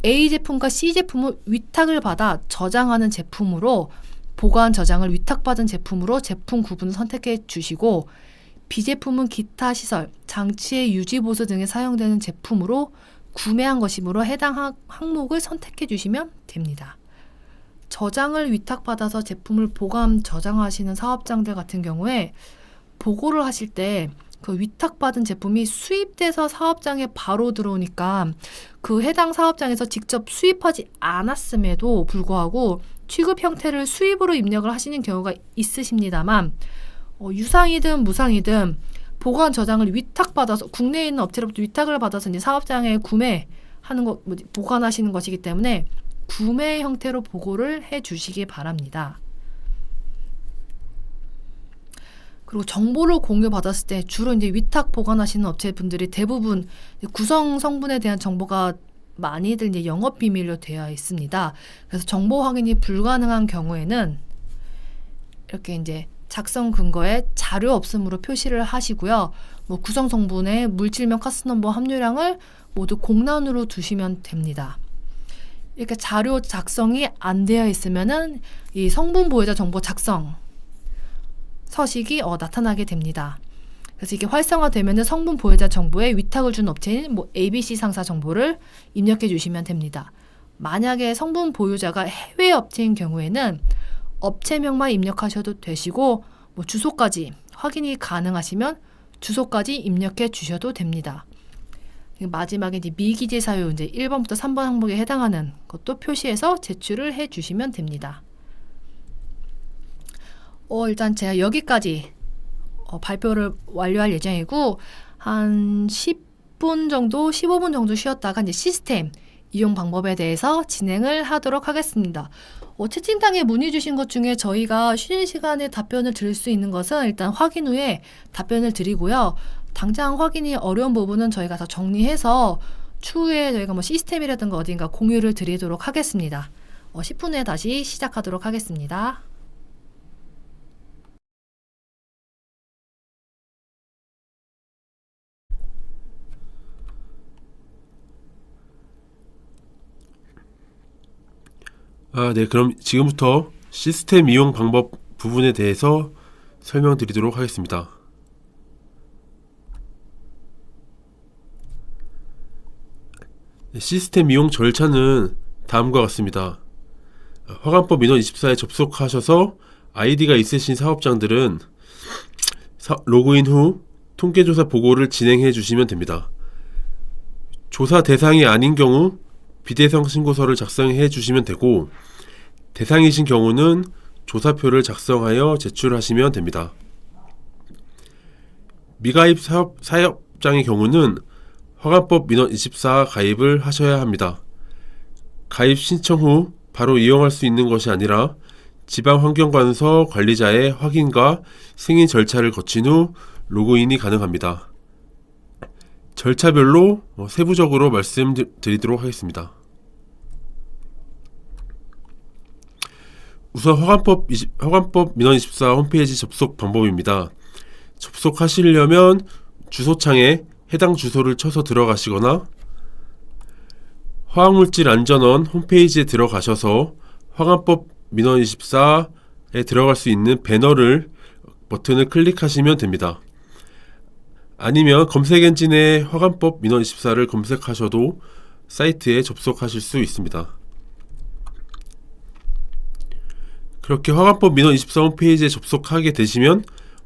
A 제품과 C 제품은 위탁을 받아 저장하는 제품으로 보관, 저장을 위탁받은 제품으로 제품 구분을 선택해 주시고 B 제품은 기타 시설, 장치의 유지 보수 등에 사용되는 제품으로 구매한 것이므로 해당 항목을 선택해 주시면 됩니다. 저장을 위탁받아서 제품을 보관, 저장하시는 사업장들 같은 경우에 보고를 하실 때 그 위탁받은 제품이 수입돼서 사업장에 바로 들어오니까 그 해당 사업장에서 직접 수입하지 않았음에도 불구하고 취급 형태를 수입으로 입력을 하시는 경우가 있으십니다만 유상이든 무상이든 보관 저장을 위탁받아서 국내에 있는 업체로부터 위탁을 받아서 이제 사업장에 구매하는 것, 보관하시는 것이기 때문에 구매 형태로 보고를 해 주시기 바랍니다. 그리고 정보를 공유받았을 때 주로 이제 위탁 보관하시는 업체분들이 대부분 구성 성분에 대한 정보가 많이들 이제 영업 비밀로 되어 있습니다. 그래서 정보 확인이 불가능한 경우에는 이렇게 이제 작성 근거에 자료 없음으로 표시를 하시고요. 구성 성분의 물질명, 카스 넘버, 함유량을 모두 공란으로 두시면 됩니다. 이렇게 자료 작성이 안 되어 있으면은 이 성분 보유자 정보 작성 서식이 나타나게 됩니다. 그래서 이게 활성화되면 성분 보유자 정보에 위탁을 준 업체인 ABC 상사 정보를 입력해 주시면 됩니다. 만약에 성분 보유자가 해외 업체인 경우에는 업체명만 입력하셔도 되시고 주소까지 확인이 가능하시면 주소까지 입력해 주셔도 됩니다. 마지막에 이제 미기재 사유 이제 1번부터 3번 항목에 해당하는 것도 표시해서 제출을 해 주시면 됩니다. 일단 제가 여기까지 발표를 완료할 예정이고 한 10분 정도, 15분 정도 쉬었다가 이제 시스템 이용 방법에 대해서 진행을 하도록 하겠습니다. 채팅창에 문의 주신 것 중에 저희가 쉬는 시간에 답변을 드릴 수 있는 것은 일단 확인 후에 답변을 드리고요. 당장 확인이 어려운 부분은 저희가 다 정리해서 추후에 저희가 시스템이라든가 어딘가 공유를 드리도록 하겠습니다. 10분 후에 다시 시작하도록 하겠습니다. 네, 그럼 지금부터 시스템 이용 방법 부분에 대해서 설명드리도록 하겠습니다. 시스템 이용 절차는 다음과 같습니다. 화관법 민원 24에 접속하셔서 아이디가 있으신 사업장들은 로그인 후 통계조사 보고를 진행해 주시면 됩니다. 조사 대상이 아닌 경우 비대상 신고서를 작성해 주시면 되고, 대상이신 경우는 조사표를 작성하여 제출하시면 됩니다. 미가입 사업장의 경우는 화관법 민원 24 가입을 하셔야 합니다. 가입 신청 후 바로 이용할 수 있는 것이 아니라 지방환경관서 관리자의 확인과 승인 절차를 거친 후 로그인이 가능합니다. 절차별로 세부적으로 말씀드리도록 하겠습니다. 우선 화관법 민원24 홈페이지 접속 방법입니다. 접속하시려면 주소창에 해당 주소를 쳐서 들어가시거나 화학물질안전원 홈페이지에 들어가셔서 화관법 민원24에 들어갈 수 있는 버튼을 클릭하시면 됩니다. 아니면 검색 엔진에 화관법 민원24를 검색하셔도 사이트에 접속하실 수 있습니다. 그렇게 화관법 민원24 홈페이지에 접속하게 되시면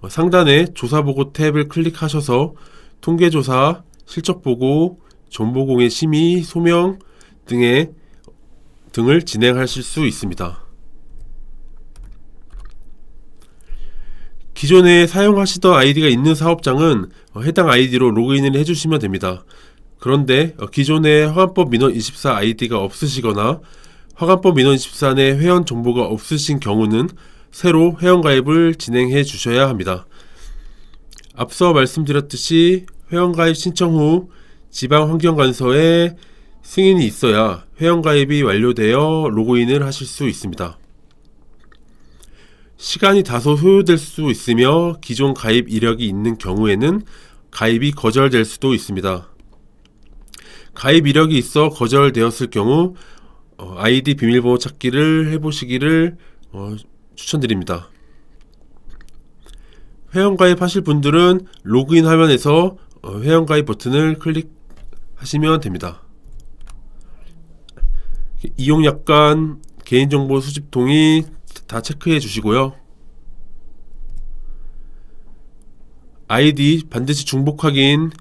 상단에 조사보고 탭을 클릭하셔서 통계조사, 실적보고, 정보공개 심의, 소명 등을 진행하실 수 있습니다. 기존에 사용하시던 아이디가 있는 사업장은 해당 아이디로 로그인을 해주시면 됩니다. 그런데 기존에 화관법 민원24 아이디가 없으시거나 화관법 민원24 내 회원 정보가 없으신 경우는 새로 회원가입을 진행해 주셔야 합니다. 앞서 말씀드렸듯이 회원가입 신청 후 지방환경관서에 승인이 있어야 회원가입이 완료되어 로그인을 하실 수 있습니다. 시간이 다소 소요될 수 있으며 기존 가입 이력이 있는 경우에는 가입이 거절될 수도 있습니다. 가입 이력이 있어 거절되었을 경우 아이디 비밀번호 찾기를 해보시기를 추천드립니다. 회원가입 하실 분들은 로그인 화면에서 회원가입 버튼을 클릭하시면 됩니다. 이용약관, 개인정보 수집 동의 다 체크해 주시고요. 아이디 반드시 중복 확인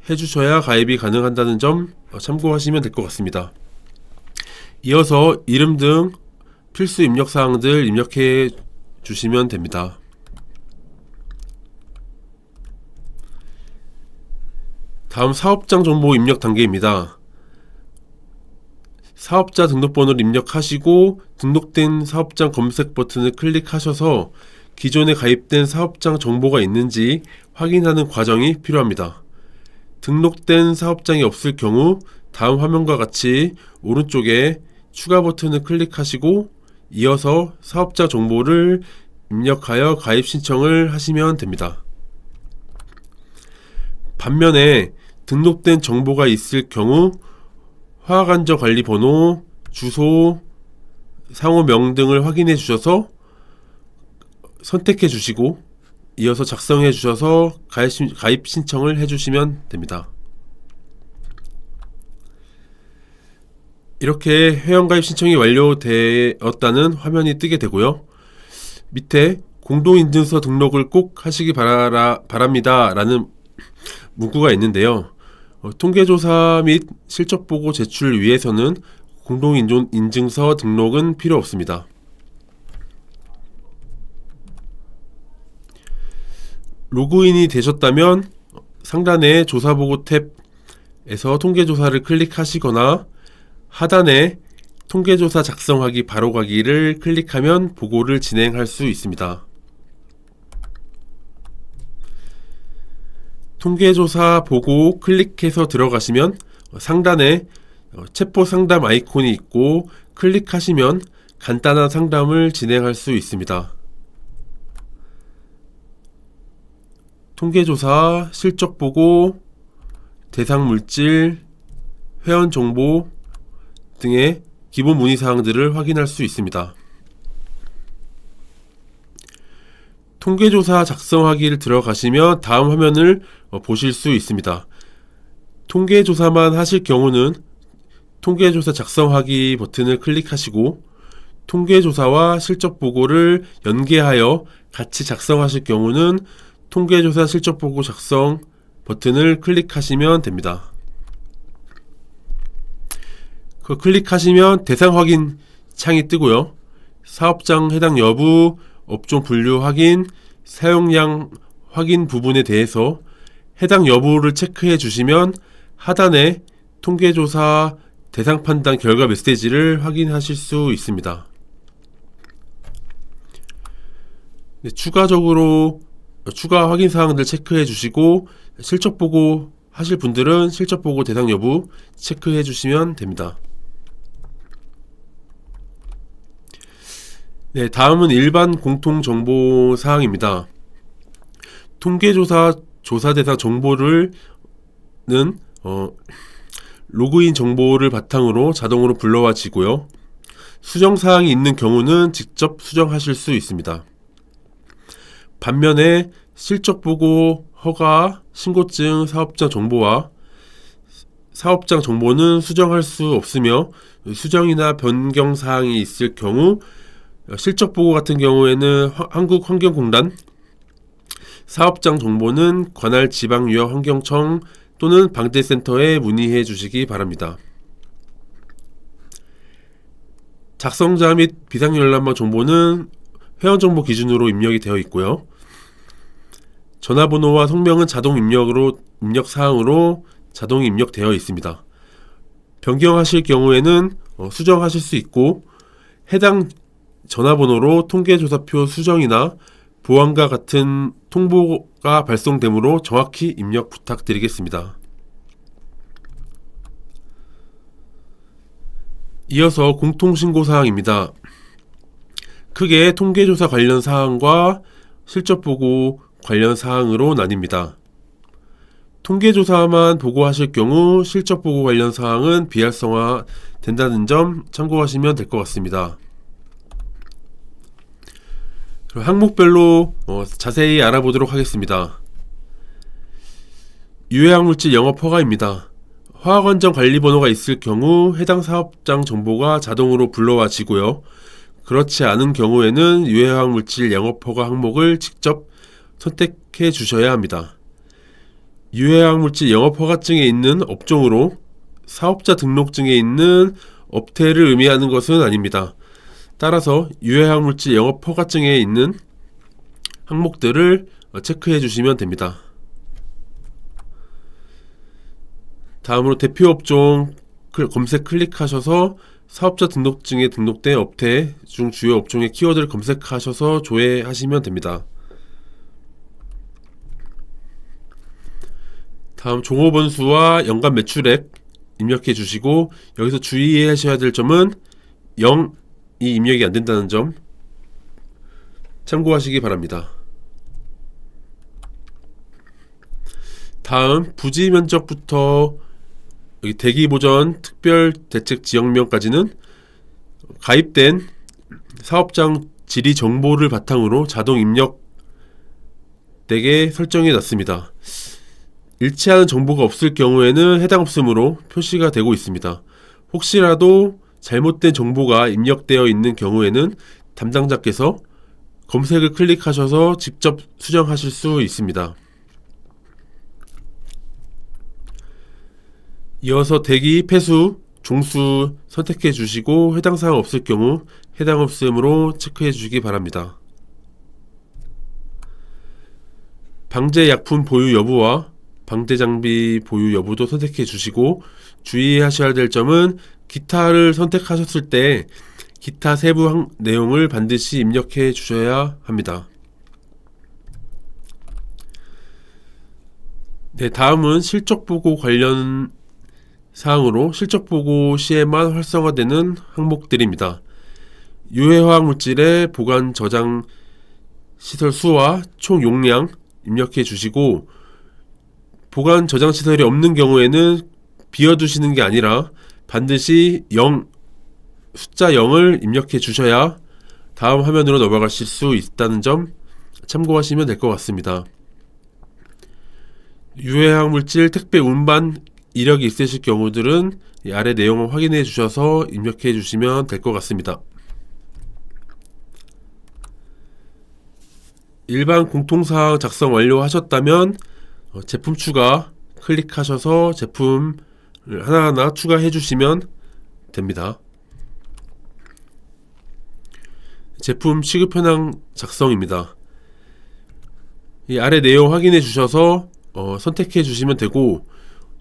해주셔야 가입이 가능하다는 점 참고하시면 될 것 같습니다. 이어서 이름 등 필수 입력사항들 입력해 주시면 됩니다. 다음 사업장 정보 입력 단계입니다. 사업자 등록번호를 입력하시고 등록된 사업장 검색 버튼을 클릭하셔서 기존에 가입된 사업장 정보가 있는지 확인하는 과정이 필요합니다. 등록된 사업장이 없을 경우 다음 화면과 같이 오른쪽에 추가 버튼을 클릭하시고 이어서 사업자 정보를 입력하여 가입 신청을 하시면 됩니다. 반면에 등록된 정보가 있을 경우 화학안전관리번호, 주소, 상호명 등을 확인해 주셔서 선택해 주시고 이어서 작성해 주셔서 가입 신청을 해 주시면 됩니다. 이렇게 회원가입 신청이 완료되었다는 화면이 뜨게 되고요. 밑에 공동인증서 등록을 꼭 하시기 바랍니다 라는 문구가 있는데요. 통계조사 및 실적보고 제출을 위해서는 공동인증서 등록은 필요 없습니다. 로그인이 되셨다면 상단의 조사보고 탭에서 통계조사를 클릭하시거나 하단에 통계조사 작성하기 바로 가기를 클릭하면 보고를 진행할 수 있습니다. 통계조사 보고 클릭해서 들어가시면 상단에 챗봇 상담 아이콘이 있고 클릭하시면 간단한 상담을 진행할 수 있습니다. 통계조사, 실적보고, 대상물질, 회원정보 등의 기본 문의사항들을 확인할 수 있습니다. 통계조사 작성하기를 들어가시면 다음 화면을 보실 수 있습니다. 통계조사만 하실 경우는 통계조사 작성하기 버튼을 클릭하시고 통계조사와 실적보고를 연계하여 같이 작성하실 경우는 통계조사 실적보고 작성 버튼을 클릭하시면 됩니다. 클릭하시면 대상 확인 창이 뜨고요. 사업장 해당 여부, 업종 분류 확인, 사용량 확인 부분에 대해서 해당 여부를 체크해 주시면 하단에 통계조사 대상 판단 결과 메시지를 확인하실 수 있습니다. 네, 추가적으로 추가 확인 사항들 체크해 주시고 실적 보고 하실 분들은 실적 보고 대상 여부 체크해 주시면 됩니다. 네, 다음은 일반 공통 정보 사항입니다. 통계조사 조사 대상 정보를 로그인 정보를 바탕으로 자동으로 불러와지고요. 수정 사항이 있는 경우는 직접 수정하실 수 있습니다. 반면에 실적 보고, 허가, 신고증, 사업장 정보와 사업장 정보는 수정할 수 없으며 수정이나 변경 사항이 있을 경우 실적 보고 같은 경우에는 한국환경공단, 사업장 정보는 관할 지방유역환경청 또는 방재센터에 문의해 주시기 바랍니다. 작성자 및 비상열람망 정보는 회원정보 기준으로 입력이 되어 있고요. 전화번호와 성명은 자동 입력 사항으로 자동 입력되어 있습니다. 변경하실 경우에는 수정하실 수 있고 해당 전화번호로 통계조사표 수정이나 보완과 같은 통보가 발송되므로 정확히 입력 부탁드리겠습니다. 이어서 공통신고사항입니다. 크게 통계조사 관련 사항과 실적보고 관련 사항으로 나뉩니다. 통계조사만 보고하실 경우 실적보고 관련 사항은 비활성화 된다는 점 참고하시면 될 것 같습니다. 항목별로 자세히 알아보도록 하겠습니다. 유해화학물질 영업 허가입니다. 화학원정 관리번호가 있을 경우 해당 사업장 정보가 자동으로 불러와지고요. 그렇지 않은 경우에는 유해화학물질 영업 허가 항목을 직접 선택해 주셔야 합니다. 유해화학물질 영업 허가증에 있는 업종으로 사업자 등록증에 있는 업태를 의미하는 것은 아닙니다. 따라서 유해화학물질 영업 허가증에 있는 항목들을 체크해 주시면 됩니다. 다음으로 대표 업종 검색 클릭하셔서 사업자 등록증에 등록된 업태 중 주요 업종의 키워드를 검색하셔서 조회하시면 됩니다. 다음 종업원수와 연간 매출액 입력해 주시고 여기서 주의하셔야 될 점은 0이 입력이 안 된다는 점 참고하시기 바랍니다. 다음 부지 면적부터 여기 대기보전 특별대책지역명까지는 가입된 사업장 지리 정보를 바탕으로 자동 입력되게 설정해 놨습니다. 일치하는 정보가 없을 경우에는 해당 없음으로 표시가 되고 있습니다. 혹시라도 잘못된 정보가 입력되어 있는 경우에는 담당자께서 검색을 클릭하셔서 직접 수정하실 수 있습니다. 이어서 대기, 폐수, 종수 선택해 주시고 해당 사항 없을 경우 해당 없음으로 체크해 주시기 바랍니다. 방제약품 보유 여부와 방제장비 보유 여부도 선택해 주시고 주의하셔야 될 점은 기타를 선택하셨을 때 기타 세부 내용을 반드시 입력해 주셔야 합니다. 네, 다음은 실적보고 관련 사항으로 실적보고 시에만 활성화되는 항목들입니다. 유해화학물질의 보관 저장 시설 수와 총 용량 입력해 주시고 보관 저장 시설이 없는 경우에는 비워두시는 게 아니라 반드시 숫자 0을 입력해 주셔야 다음 화면으로 넘어가실 수 있다는 점 참고하시면 될 것 같습니다. 유해화학물질 택배 운반 이력이 있으실 경우들은 이 아래 내용을 확인해 주셔서 입력해 주시면 될 것 같습니다. 일반 공통사항 작성 완료하셨다면 제품 추가 클릭하셔서 제품을 하나하나 추가해 주시면 됩니다. 제품 취급 현황 작성입니다. 이 아래 내용 확인해 주셔서 선택해 주시면 되고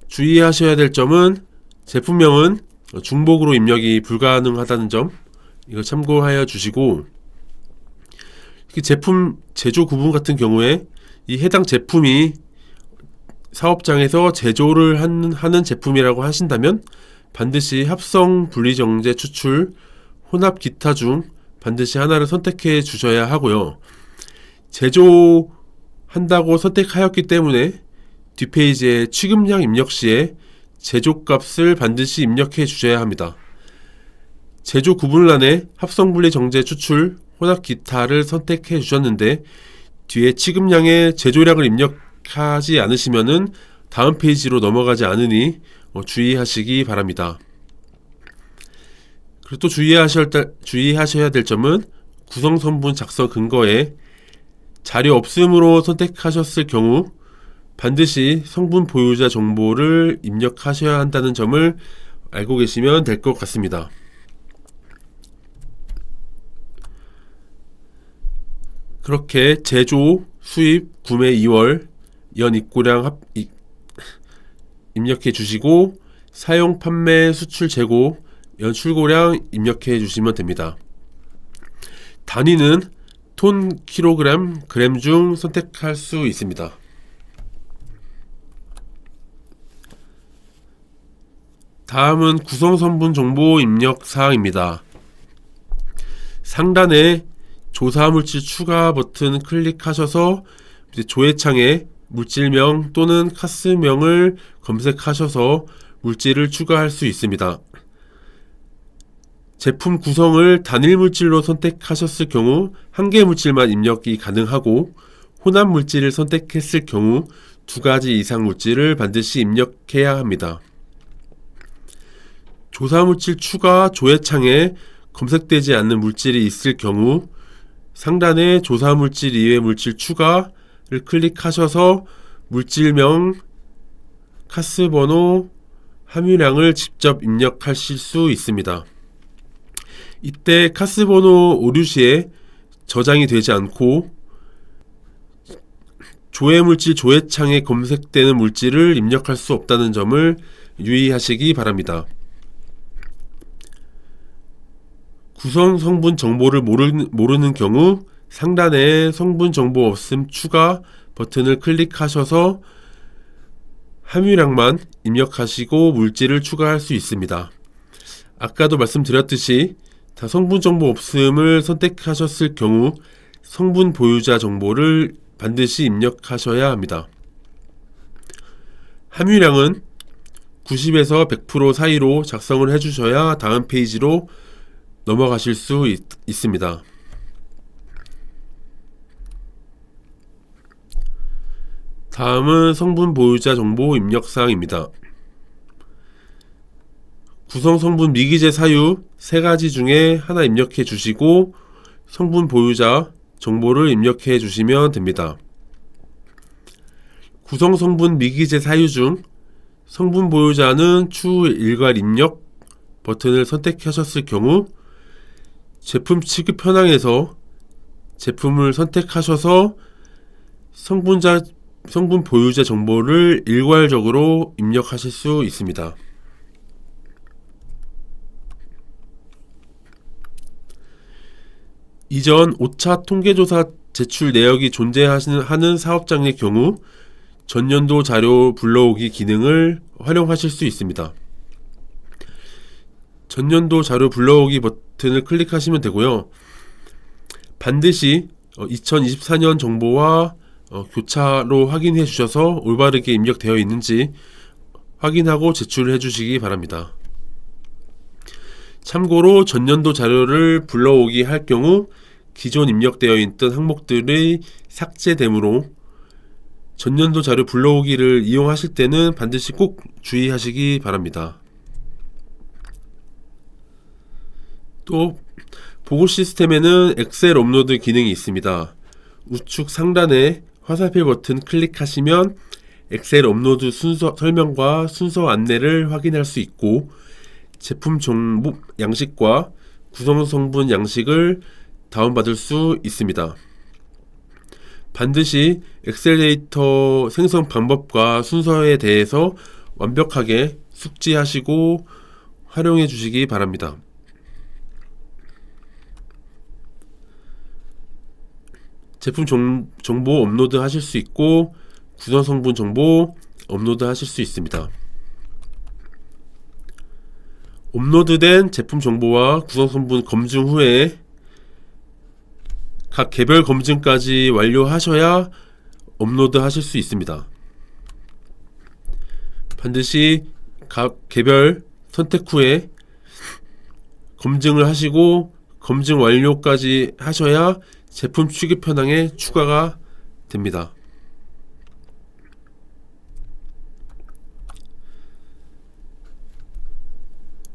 주의하셔야 될 점은 제품명은 중복으로 입력이 불가능하다는 점 이거 참고하여 주시고, 제품 제조 구분 같은 경우에 이 해당 제품이 사업장에서 제조를 하는 제품이라고 하신다면 반드시 합성 분리정제 추출 혼합 기타 중 반드시 하나를 선택해 주셔야 하고요. 제조한다고 선택하였기 때문에 뒷페이지에 취급량 입력 시에 제조값을 반드시 입력해 주셔야 합니다. 제조 구분란에 합성 분리정제 추출 혼합 기타를 선택해 주셨는데 뒤에 취급량의 제조량을 입력하지 않으시면은 다음 페이지로 넘어가지 않으니 주의하시기 바랍니다. 그리고 또 주의하셔야 될 점은 구성성분 작성 근거에 자료 없음으로 선택하셨을 경우 반드시 성분 보유자 정보를 입력하셔야 한다는 점을 알고 계시면 될 것 같습니다. 그렇게 제조, 수입, 구매 2월, 연 입고량 입력해 주시고 사용, 판매, 수출, 재고, 연 출고량 입력해 주시면 됩니다. 단위는 톤, 킬로그램, 그램 중 선택할 수 있습니다. 다음은 구성성분 정보 입력 사항입니다. 상단에 조사물질 추가 버튼 클릭하셔서 조회창에 물질명 또는 카스명을 검색하셔서 물질을 추가할 수 있습니다. 제품 구성을 단일 물질로 선택하셨을 경우 한 개 물질만 입력이 가능하고, 혼합 물질을 선택했을 경우 2가지 이상 물질을 반드시 입력해야 합니다. 조사물질 추가 조회창에 검색되지 않는 물질이 있을 경우 상단에 조사물질 이외 물질 추가를 클릭하셔서 물질명, 카스번호, 함유량을 직접 입력하실 수 있습니다. 이때 카스번호 오류 시에 저장이 되지 않고 조회물질 조회창에 검색되는 물질을 입력할 수 없다는 점을 유의하시기 바랍니다. 구성 성분 정보를 모르는 경우 상단에 성분 정보 없음 추가 버튼을 클릭하셔서 함유량만 입력하시고 물질을 추가할 수 있습니다. 아까도 말씀드렸듯이 다 성분 정보 없음을 선택하셨을 경우 성분 보유자 정보를 반드시 입력하셔야 합니다. 함유량은 90에서 100% 사이로 작성을 해주셔야 다음 페이지로 넘어가실 수 있습니다. 다음은 성분 보유자 정보 입력사항입니다. 구성 성분 미기재 사유 3가지 중에 하나 입력해 주시고 성분 보유자 정보를 입력해 주시면 됩니다. 구성 성분 미기재 사유 중 성분 보유자는 추후 일괄 입력 버튼을 선택하셨을 경우 제품 취급 현황에서 제품을 선택하셔서 성분 보유자 정보를 일괄적으로 입력하실 수 있습니다. 이전 5차 통계조사 제출 내역이 존재하는 사업장의 경우 전년도 자료 불러오기 기능을 활용하실 수 있습니다. 전년도 자료 불러오기 버튼을 클릭하시면 되고요. 반드시 2024년 정보와 교차로 확인해 주셔서 올바르게 입력되어 있는지 확인하고 제출해 주시기 바랍니다. 참고로 전년도 자료를 불러오기 할 경우 기존 입력되어 있던 항목들이 삭제되므로 전년도 자료 불러오기를 이용하실 때는 반드시 꼭 주의하시기 바랍니다. 또 보고 시스템에는 엑셀 업로드 기능이 있습니다. 우측 상단에 화살표 버튼 클릭하시면 엑셀 업로드 순서 설명과 순서 안내를 확인할 수 있고 제품 정보 양식과 구성 성분 양식을 다운받을 수 있습니다. 반드시 엑셀 데이터 생성 방법과 순서에 대해서 완벽하게 숙지하시고 활용해 주시기 바랍니다. 제품 정보 업로드 하실 수 있고 구성 성분 정보 업로드 하실 수 있습니다. 업로드된 제품 정보와 구성 성분 검증 후에 각 개별 검증까지 완료하셔야 업로드 하실 수 있습니다. 반드시 각 개별 선택 후에 검증을 하시고 검증 완료까지 하셔야 제품 취급 현황에 추가가 됩니다.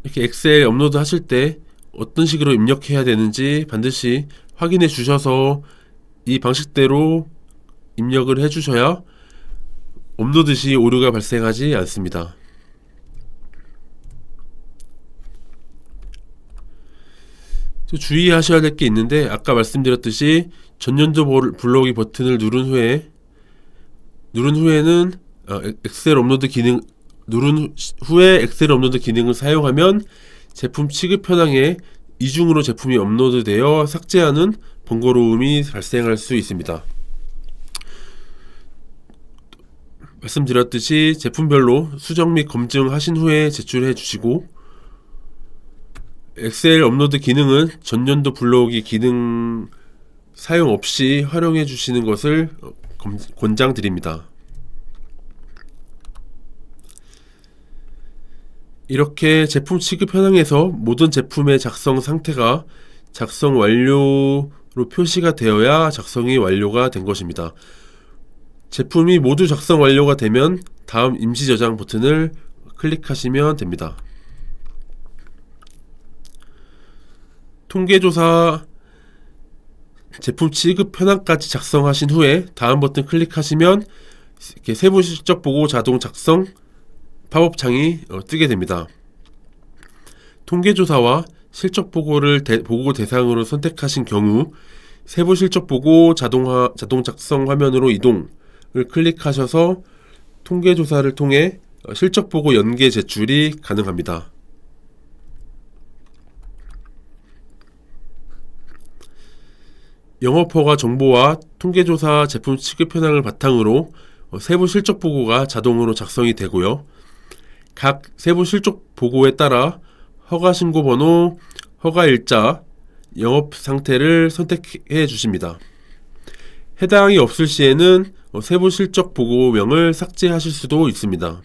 이렇게 엑셀 업로드 하실 때 어떤 식으로 입력해야 되는지 반드시 확인해 주셔서 이 방식대로 입력을 해 주셔야 업로드 시 오류가 발생하지 않습니다. 또 주의하셔야 될 게 있는데 아까 말씀드렸듯이 전년도 불러오기 버튼을 누른 후에는 엑셀 업로드 기능 누른 후에 엑셀 업로드 기능을 사용하면 제품 취급 현황에 이중으로 제품이 업로드되어 삭제하는 번거로움이 발생할 수 있습니다. 말씀드렸듯이 제품별로 수정 및 검증하신 후에 제출해 주시고 엑셀 업로드 기능은 전년도 불러오기 기능 사용 없이 활용해 주시는 것을 권장드립니다. 이렇게 제품 취급 현황에서 모든 제품의 작성 상태가 작성 완료로 표시가 되어야 작성이 완료가 된 것입니다. 제품이 모두 작성 완료가 되면 다음 임시 저장 버튼을 클릭하시면 됩니다. 통계조사 제품 취급 현황까지 작성하신 후에 다음 버튼 클릭하시면 이렇게 세부 실적 보고 자동 작성 팝업 창이 뜨게 됩니다. 통계조사와 실적 보고를 보고 대상으로 선택하신 경우 세부 실적 보고 자동 작성 화면으로 이동을 클릭하셔서 통계조사를 통해 실적 보고 연계 제출이 가능합니다. 영업허가 정보와 통계조사 제품 취급 현황을 바탕으로 세부 실적 보고가 자동으로 작성이 되고요. 각 세부 실적 보고에 따라 허가 신고 번호, 허가 일자, 영업 상태를 선택해 주십니다. 해당이 없을 시에는 세부 실적 보고명을 삭제하실 수도 있습니다.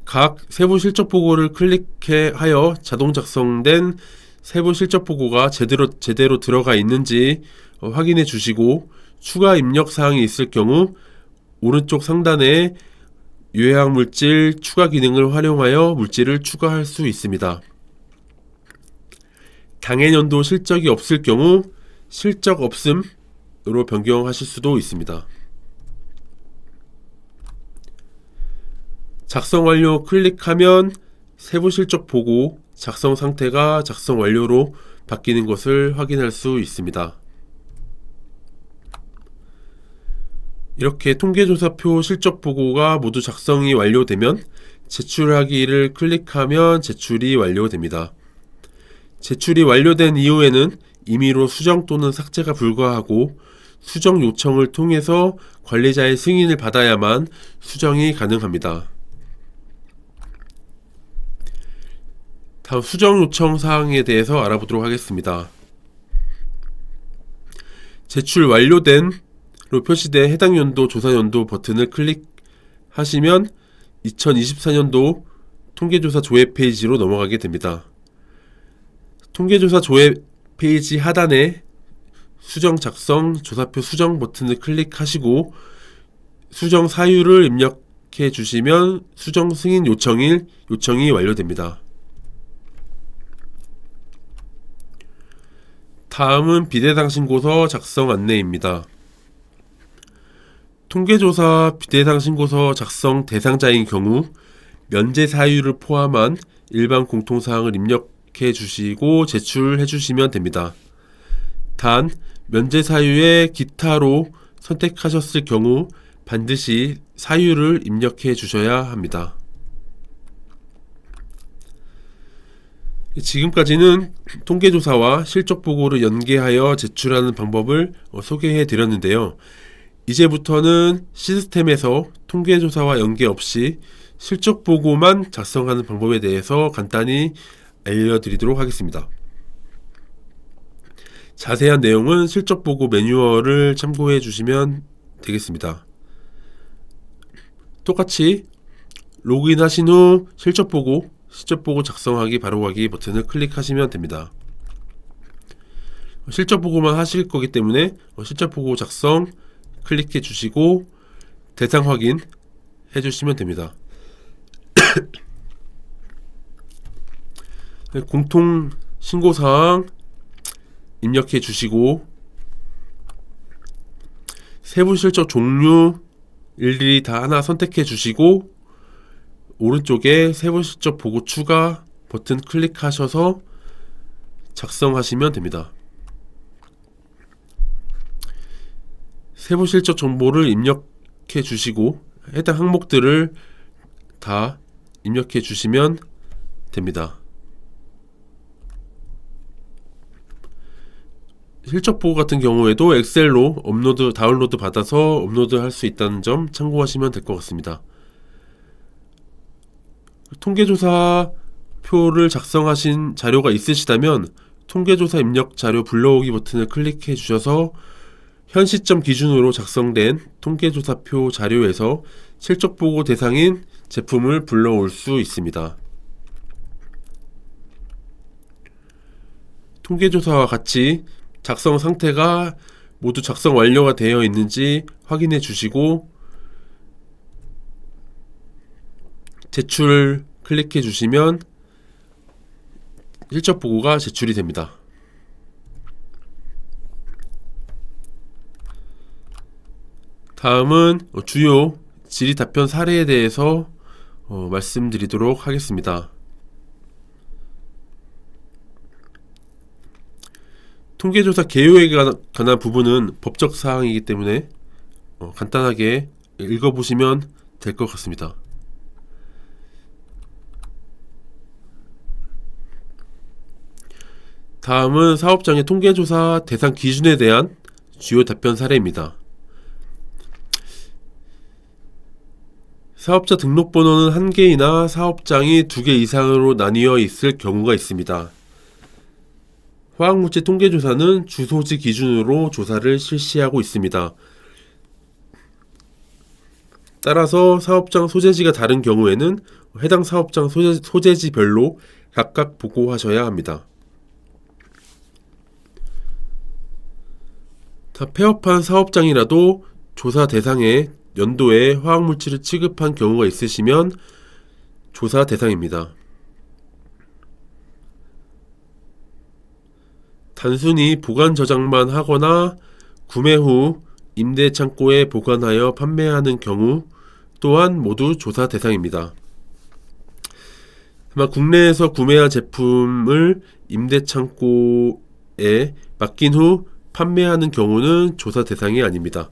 각 세부 실적 보고를 클릭하여 자동 작성된 세부 실적 보고가 제대로 들어가 있는지 확인해 주시고 추가 입력 사항이 있을 경우 오른쪽 상단에 요약 물질 추가 기능을 활용하여 물질을 추가할 수 있습니다. 당해년도 실적이 없을 경우 실적 없음으로 변경하실 수도 있습니다. 작성 완료 클릭하면 세부 실적 보고 작성 상태가 작성 완료로 바뀌는 것을 확인할 수 있습니다. 이렇게 통계조사표 실적 보고가 모두 작성이 완료되면 제출하기를 클릭하면 제출이 완료됩니다. 제출이 완료된 이후에는 임의로 수정 또는 삭제가 불가하고 수정 요청을 통해서 관리자의 승인을 받아야만 수정이 가능합니다. 다음 수정 요청 사항에 대해서 알아보도록 하겠습니다. 제출 완료된 로 표시된 해당 연도 조사 연도 버튼을 클릭하시면 2024년도 통계조사 조회 페이지로 넘어가게 됩니다. 통계조사 조회 페이지 하단에 수정 작성 조사표 수정 버튼을 클릭하시고 수정 사유를 입력해 주시면 수정 승인 요청이 완료됩니다. 다음은 비대상 신고서 작성 안내입니다. 통계조사 비대상 신고서 작성 대상자인 경우 면제 사유를 포함한 일반 공통사항을 입력해 주시고 제출해 주시면 됩니다. 단 면제 사유에 기타로 선택하셨을 경우 반드시 사유를 입력해 주셔야 합니다. 지금까지는 통계조사와 실적보고를 연계하여 제출하는 방법을 소개해 드렸는데요. 이제부터는 시스템에서 통계조사와 연계 없이 실적보고만 작성하는 방법에 대해서 간단히 알려드리도록 하겠습니다. 자세한 내용은 실적보고 매뉴얼을 참고해 주시면 되겠습니다. 똑같이 로그인 하신 후 실적보고 작성하기 바로 가기 버튼을 클릭하시면 됩니다. 실적보고만 하실 거기 때문에 실적보고 작성 클릭해 주시고 대상 확인 해 주시면 됩니다. 공통 신고사항 입력해 주시고 세부 실적 종류 일일이 다 하나 선택해 주시고 오른쪽에 세부 실적 보고 추가 버튼 클릭하셔서 작성하시면 됩니다. 세부 실적 정보를 입력해 주시고 해당 항목들을 다 입력해 주시면 됩니다. 실적 보고 같은 경우에도 엑셀로 다운로드 받아서 업로드 할 수 있다는 점 참고하시면 될 것 같습니다. 통계조사 표를 작성하신 자료가 있으시다면 통계조사 입력 자료 불러오기 버튼을 클릭해 주셔서 현 시점 기준으로 작성된 통계조사표 자료에서 실적보고 대상인 제품을 불러올 수 있습니다. 통계조사와 같이 작성 상태가 모두 작성 완료가 되어 있는지 확인해 주시고 제출 클릭해 주시면 실적 보고가 제출이 됩니다. 다음은 주요 질의 답변 사례에 대해서 말씀드리도록 하겠습니다. 통계조사 개요에 관한 부분은 법적 사항이기 때문에 간단하게 읽어보시면 될 것 같습니다. 다음은 사업장의 통계조사 대상 기준에 대한 주요 답변 사례입니다. 사업자 등록번호는 1개이나 사업장이 2개 이상으로 나뉘어 있을 경우가 있습니다. 화학물질 통계조사는 주소지 기준으로 조사를 실시하고 있습니다. 따라서 사업장 소재지가 다른 경우에는 해당 사업장 소재지별로 각각 보고하셔야 합니다. 다 폐업한 사업장이라도 조사 대상에 연도에 화학물질을 취급한 경우가 있으시면 조사 대상입니다. 단순히 보관 저장만 하거나 구매 후 임대 창고에 보관하여 판매하는 경우 또한 모두 조사 대상입니다. 다만 국내에서 구매한 제품을 임대 창고에 맡긴 후 판매하는 경우는 조사 대상이 아닙니다.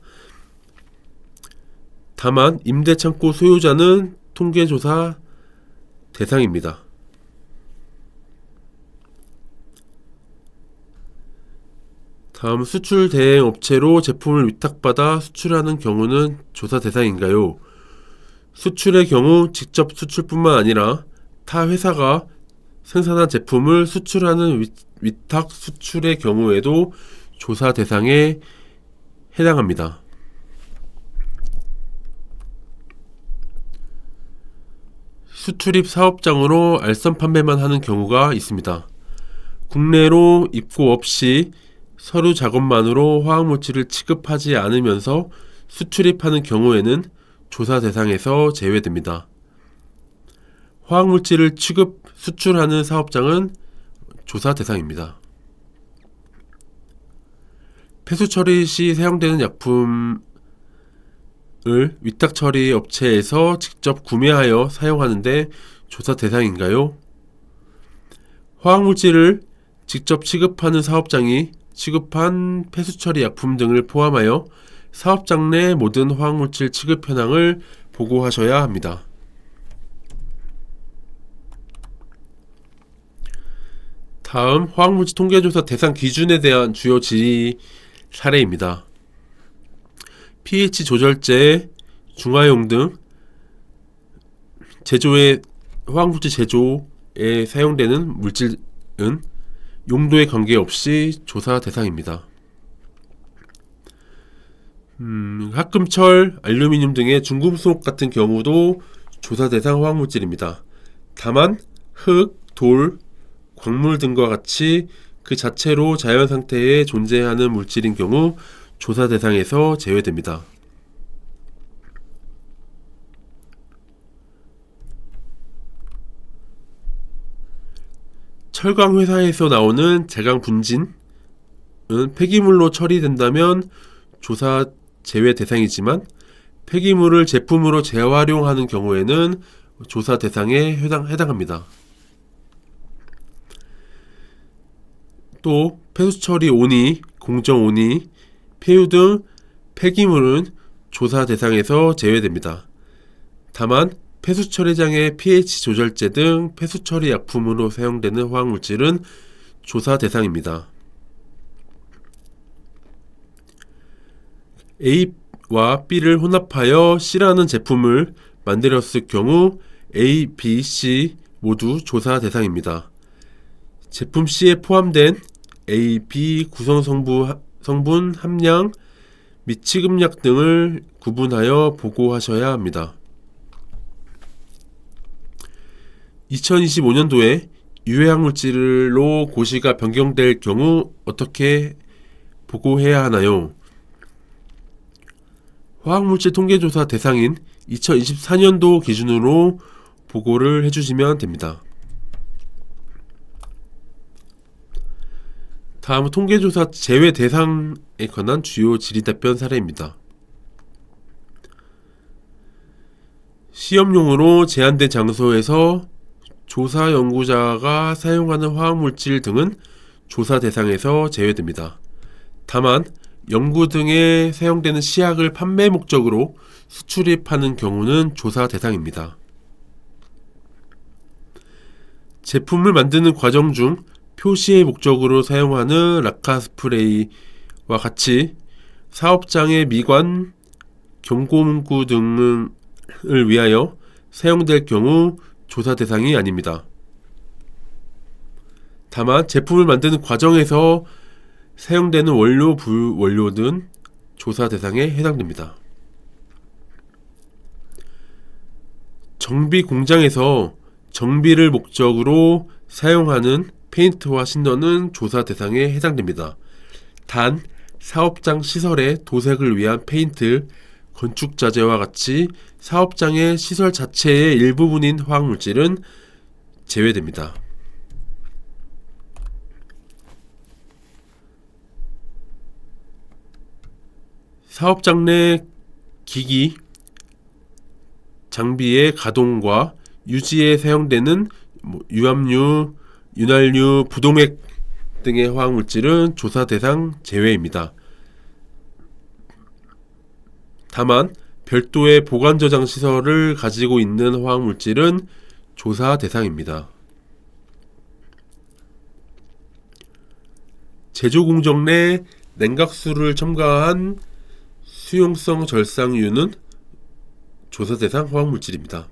다만 임대 창고 소유자는 통계조사 대상입니다. 다음 수출 대행 업체로 제품을 위탁받아 수출하는 경우는 조사 대상인가요? 수출의 경우 직접 수출뿐만 아니라 타 회사가 생산한 제품을 수출하는 위탁 수출의 경우에도 조사 대상에 해당합니다. 수출입 사업장으로 알선 판매만 하는 경우가 있습니다. 국내로 입고 없이 서류 작업만으로 화학물질을 취급하지 않으면서 수출입하는 경우에는 조사 대상에서 제외됩니다. 화학물질을 수출하는 사업장은 조사 대상입니다. 폐수 처리 시 사용되는 약품을 위탁 처리 업체에서 직접 구매하여 사용하는데 조사 대상인가요? 화학물질을 직접 취급하는 사업장이 취급한 폐수 처리 약품 등을 포함하여 사업장 내 모든 화학물질 취급 현황을 보고하셔야 합니다. 다음 화학물질 통계조사 대상 기준에 대한 주요 질의 사례입니다. pH 조절제, 중화용 등 화학물질 제조에 사용되는 물질은 용도에 관계없이 조사 대상입니다. 합금철, 알루미늄 등의 중금속 같은 경우도 조사 대상 화학물질입니다. 다만 흙, 돌, 광물 등과 같이 그 자체로 자연 상태에 존재하는 물질인 경우 조사 대상에서 제외됩니다. 철강 회사에서 나오는 제강 분진은 폐기물로 처리된다면 조사 제외 대상이지만 폐기물을 제품으로 재활용하는 경우에는 조사 대상에 해당합니다. 또 폐수처리 온이, 공정 온이, 폐유 등 폐기물은 조사 대상에서 제외됩니다. 다만 폐수처리장의 pH 조절제 등 폐수처리 약품으로 사용되는 화학물질은 조사 대상입니다. A와 B를 혼합하여 C라는 제품을 만들었을 경우 A, B, C 모두 조사 대상입니다. 제품 C에 포함된 A, B 구성 성분 함량 및 취급량 등을 구분하여 보고하셔야 합니다. 2025년도에 유해학물질로 고시가 변경될 경우 어떻게 보고해야 하나요? 화학물질 통계조사 대상인 2024년도 기준으로 보고를 해주시면 됩니다. 다음은 통계조사 제외 대상에 관한 주요 질의답변 사례입니다. 시험용으로 제한된 장소에서 조사 연구자가 사용하는 화학물질 등은 조사 대상에서 제외됩니다. 다만 연구 등에 사용되는 시약을 판매 목적으로 수출입하는 경우는 조사 대상입니다. 제품을 만드는 과정 중 표시의 목적으로 사용하는 락카 스프레이와 같이 사업장의 미관, 경고 문구 등을 위하여 사용될 경우 조사 대상이 아닙니다. 다만 제품을 만드는 과정에서 사용되는 원료, 부원료 등 조사 대상에 해당됩니다. 정비 공장에서 정비를 목적으로 사용하는 페인트와 신너는 조사 대상에 해당됩니다. 단 사업장 시설의 도색을 위한 페인트, 건축자재와 같이 사업장의 시설 자체의 일부분인 화학물질은 제외됩니다. 사업장 내 기기, 장비의 가동과 유지에 사용되는 유압류, 윤활유, 부동액 등의 화학물질은 조사 대상 제외입니다. 다만 별도의 보관 저장 시설을 가지고 있는 화학물질은 조사 대상입니다. 제조 공정 내 냉각수를 첨가한 수용성 절상유는 조사 대상 화학물질입니다.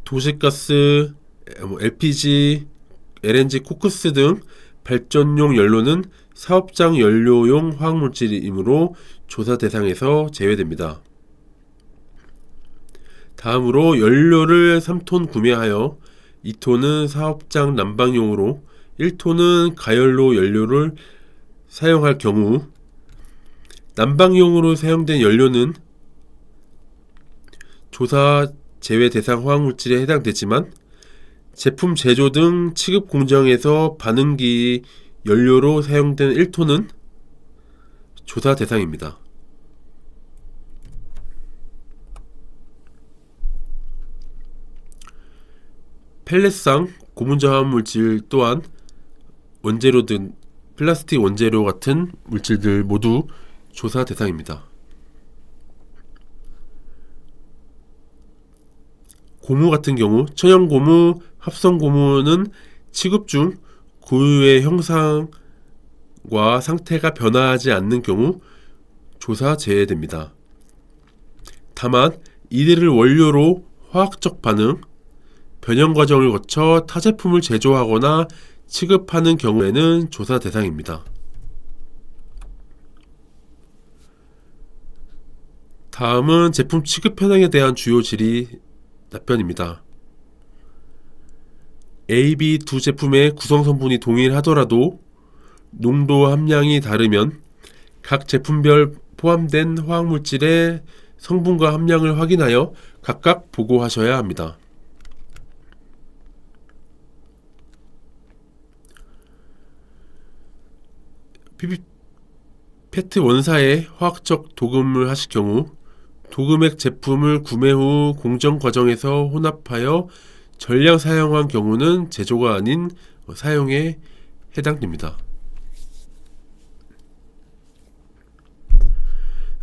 도시가스, LPG, LNG, 코크스 등 발전용 연료는 사업장 연료용 화학물질이므로 조사 대상에서 제외됩니다. 다음으로 연료를 3톤 구매하여 2톤은 사업장 난방용으로 1톤은 가열로 연료를 사용할 경우 난방용으로 사용된 연료는 조사 제외 대상 화학물질에 해당되지만 제품 제조 등 취급 공정에서 반응기 연료로 사용된 1톤은 조사 대상입니다. 펠렛상 고분자 화학물질 또한 원재료 등 플라스틱 원재료 같은 물질들 모두 조사 대상입니다. 고무 같은 경우 천연고무, 합성고무는 취급 중 고유의 형상과 상태가 변화하지 않는 경우 조사 제외됩니다. 다만 이들을 원료로 화학적 반응, 변형 과정을 거쳐 타 제품을 제조하거나 취급하는 경우에는 조사 대상입니다. 다음은 제품 취급 현황에 대한 주요 질의 답변입니다. A, B 두 제품의 구성 성분이 동일하더라도 농도 함량이 다르면 각 제품별 포함된 화학물질의 성분과 함량을 확인하여 각각 보고하셔야 합니다. 페트 원사에 화학적 도금을 하실 경우 도금액 제품을 구매 후 공정 과정에서 혼합하여 전량 사용한 경우는 제조가 아닌 사용에 해당됩니다.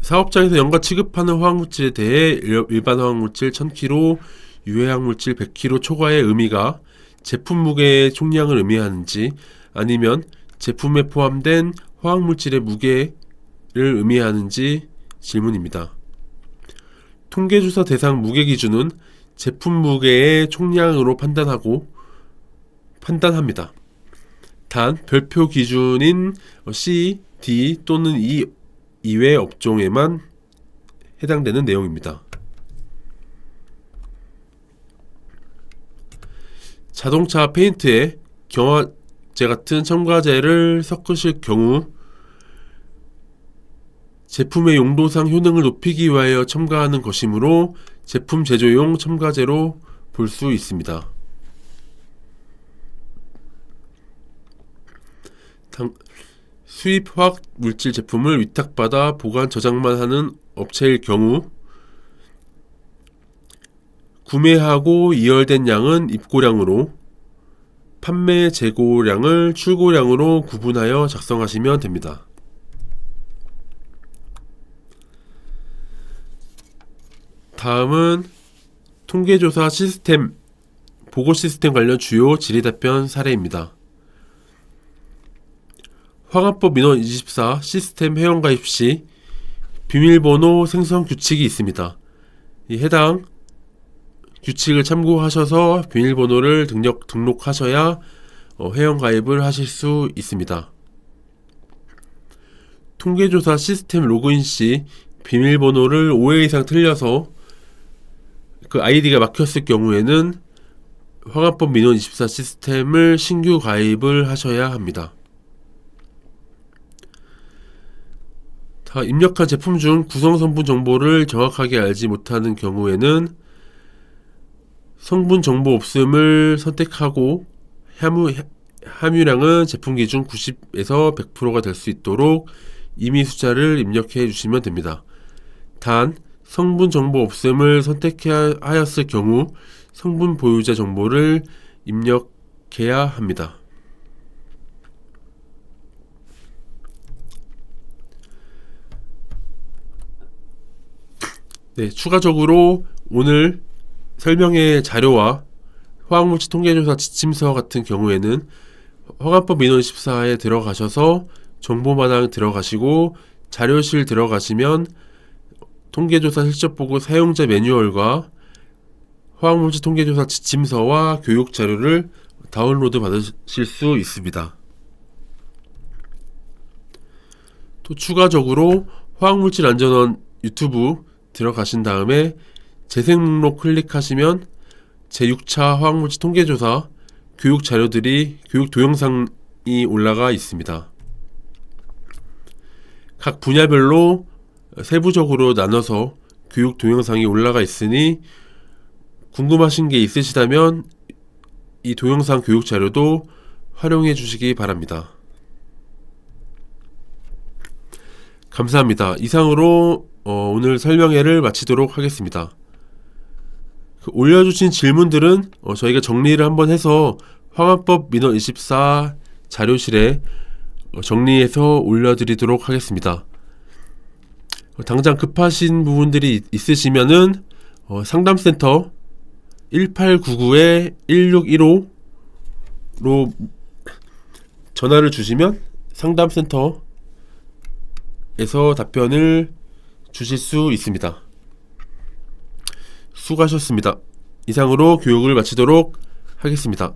사업장에서 연가 취급하는 화학물질에 대해 일반 화학물질 1000kg, 유해화학물질 100kg 초과의 의미가 제품 무게의 총량을 의미하는지 아니면 제품에 포함된 화학물질의 무게를 의미하는지 질문입니다. 통계조사 대상 무게 기준은 제품 무게의 총량으로 판단합니다. 단 별표 기준인 C, D 또는 E 이외 업종에만 해당되는 내용입니다. 자동차 페인트에 경화제 같은 첨가제를 섞으실 경우 제품의 용도상 효능을 높이기 위하여 첨가하는 것이므로 제품 제조용 첨가제로 볼 수 있습니다. 수입 화학 물질 제품을 위탁받아 보관 저장만 하는 업체일 경우 구매하고 이열된 양은 입고량으로 판매 재고량을 출고량으로 구분하여 작성하시면 됩니다. 다음은 통계조사 시스템, 보고 시스템 관련 주요 질의답변 사례입니다. 화관법 민원 24 시스템 회원가입 시 비밀번호 생성 규칙이 있습니다. 이 해당 규칙을 참고하셔서 비밀번호를 등록하셔야 회원가입을 하실 수 있습니다. 통계조사 시스템 로그인 시 비밀번호를 5회 이상 틀려서 그 아이디가 막혔을 경우에는 화관법 민원 24 시스템을 신규 가입을 하셔야 합니다. 다 입력한 제품 중 구성 성분 정보를 정확하게 알지 못하는 경우에는 성분 정보 없음을 선택하고 함유량은 제품 기준 90에서 100%가 될 수 있도록 임의 숫자를 입력해 주시면 됩니다. 단 성분 정보 없음을 선택하였을 경우 성분 보유자 정보를 입력해야 합니다. 네, 추가적으로 오늘 설명의 자료와 화학물질 통계조사 지침서 같은 경우에는 화관법 민원 14에 들어가셔서 정보마당 들어가시고 자료실 들어가시면 통계조사 실적보고 사용자 매뉴얼과 화학물질 통계조사 지침서와 교육 자료를 다운로드 받으실 수 있습니다. 또 추가적으로 화학물질 안전원 유튜브 들어가신 다음에 재생 목록 클릭하시면 제6차 화학물질 통계조사 교육 자료들이 교육 동영상이 올라가 있습니다. 각 분야별로 세부적으로 나눠서 교육 동영상이 올라가 있으니 궁금하신 게 있으시다면 이 동영상 교육 자료도 활용해 주시기 바랍니다. 감사합니다. 이상으로 오늘 설명회를 마치도록 하겠습니다. 올려주신 질문들은 저희가 정리를 한번 해서 화관법 민원 24 자료실에 정리해서 올려드리도록 하겠습니다. 당장 급하신 부분들이 있으시면은 상담센터 1899-1615로 전화를 주시면 상담센터에서 답변을 주실 수 있습니다. 수고하셨습니다. 이상으로 교육을 마치도록 하겠습니다.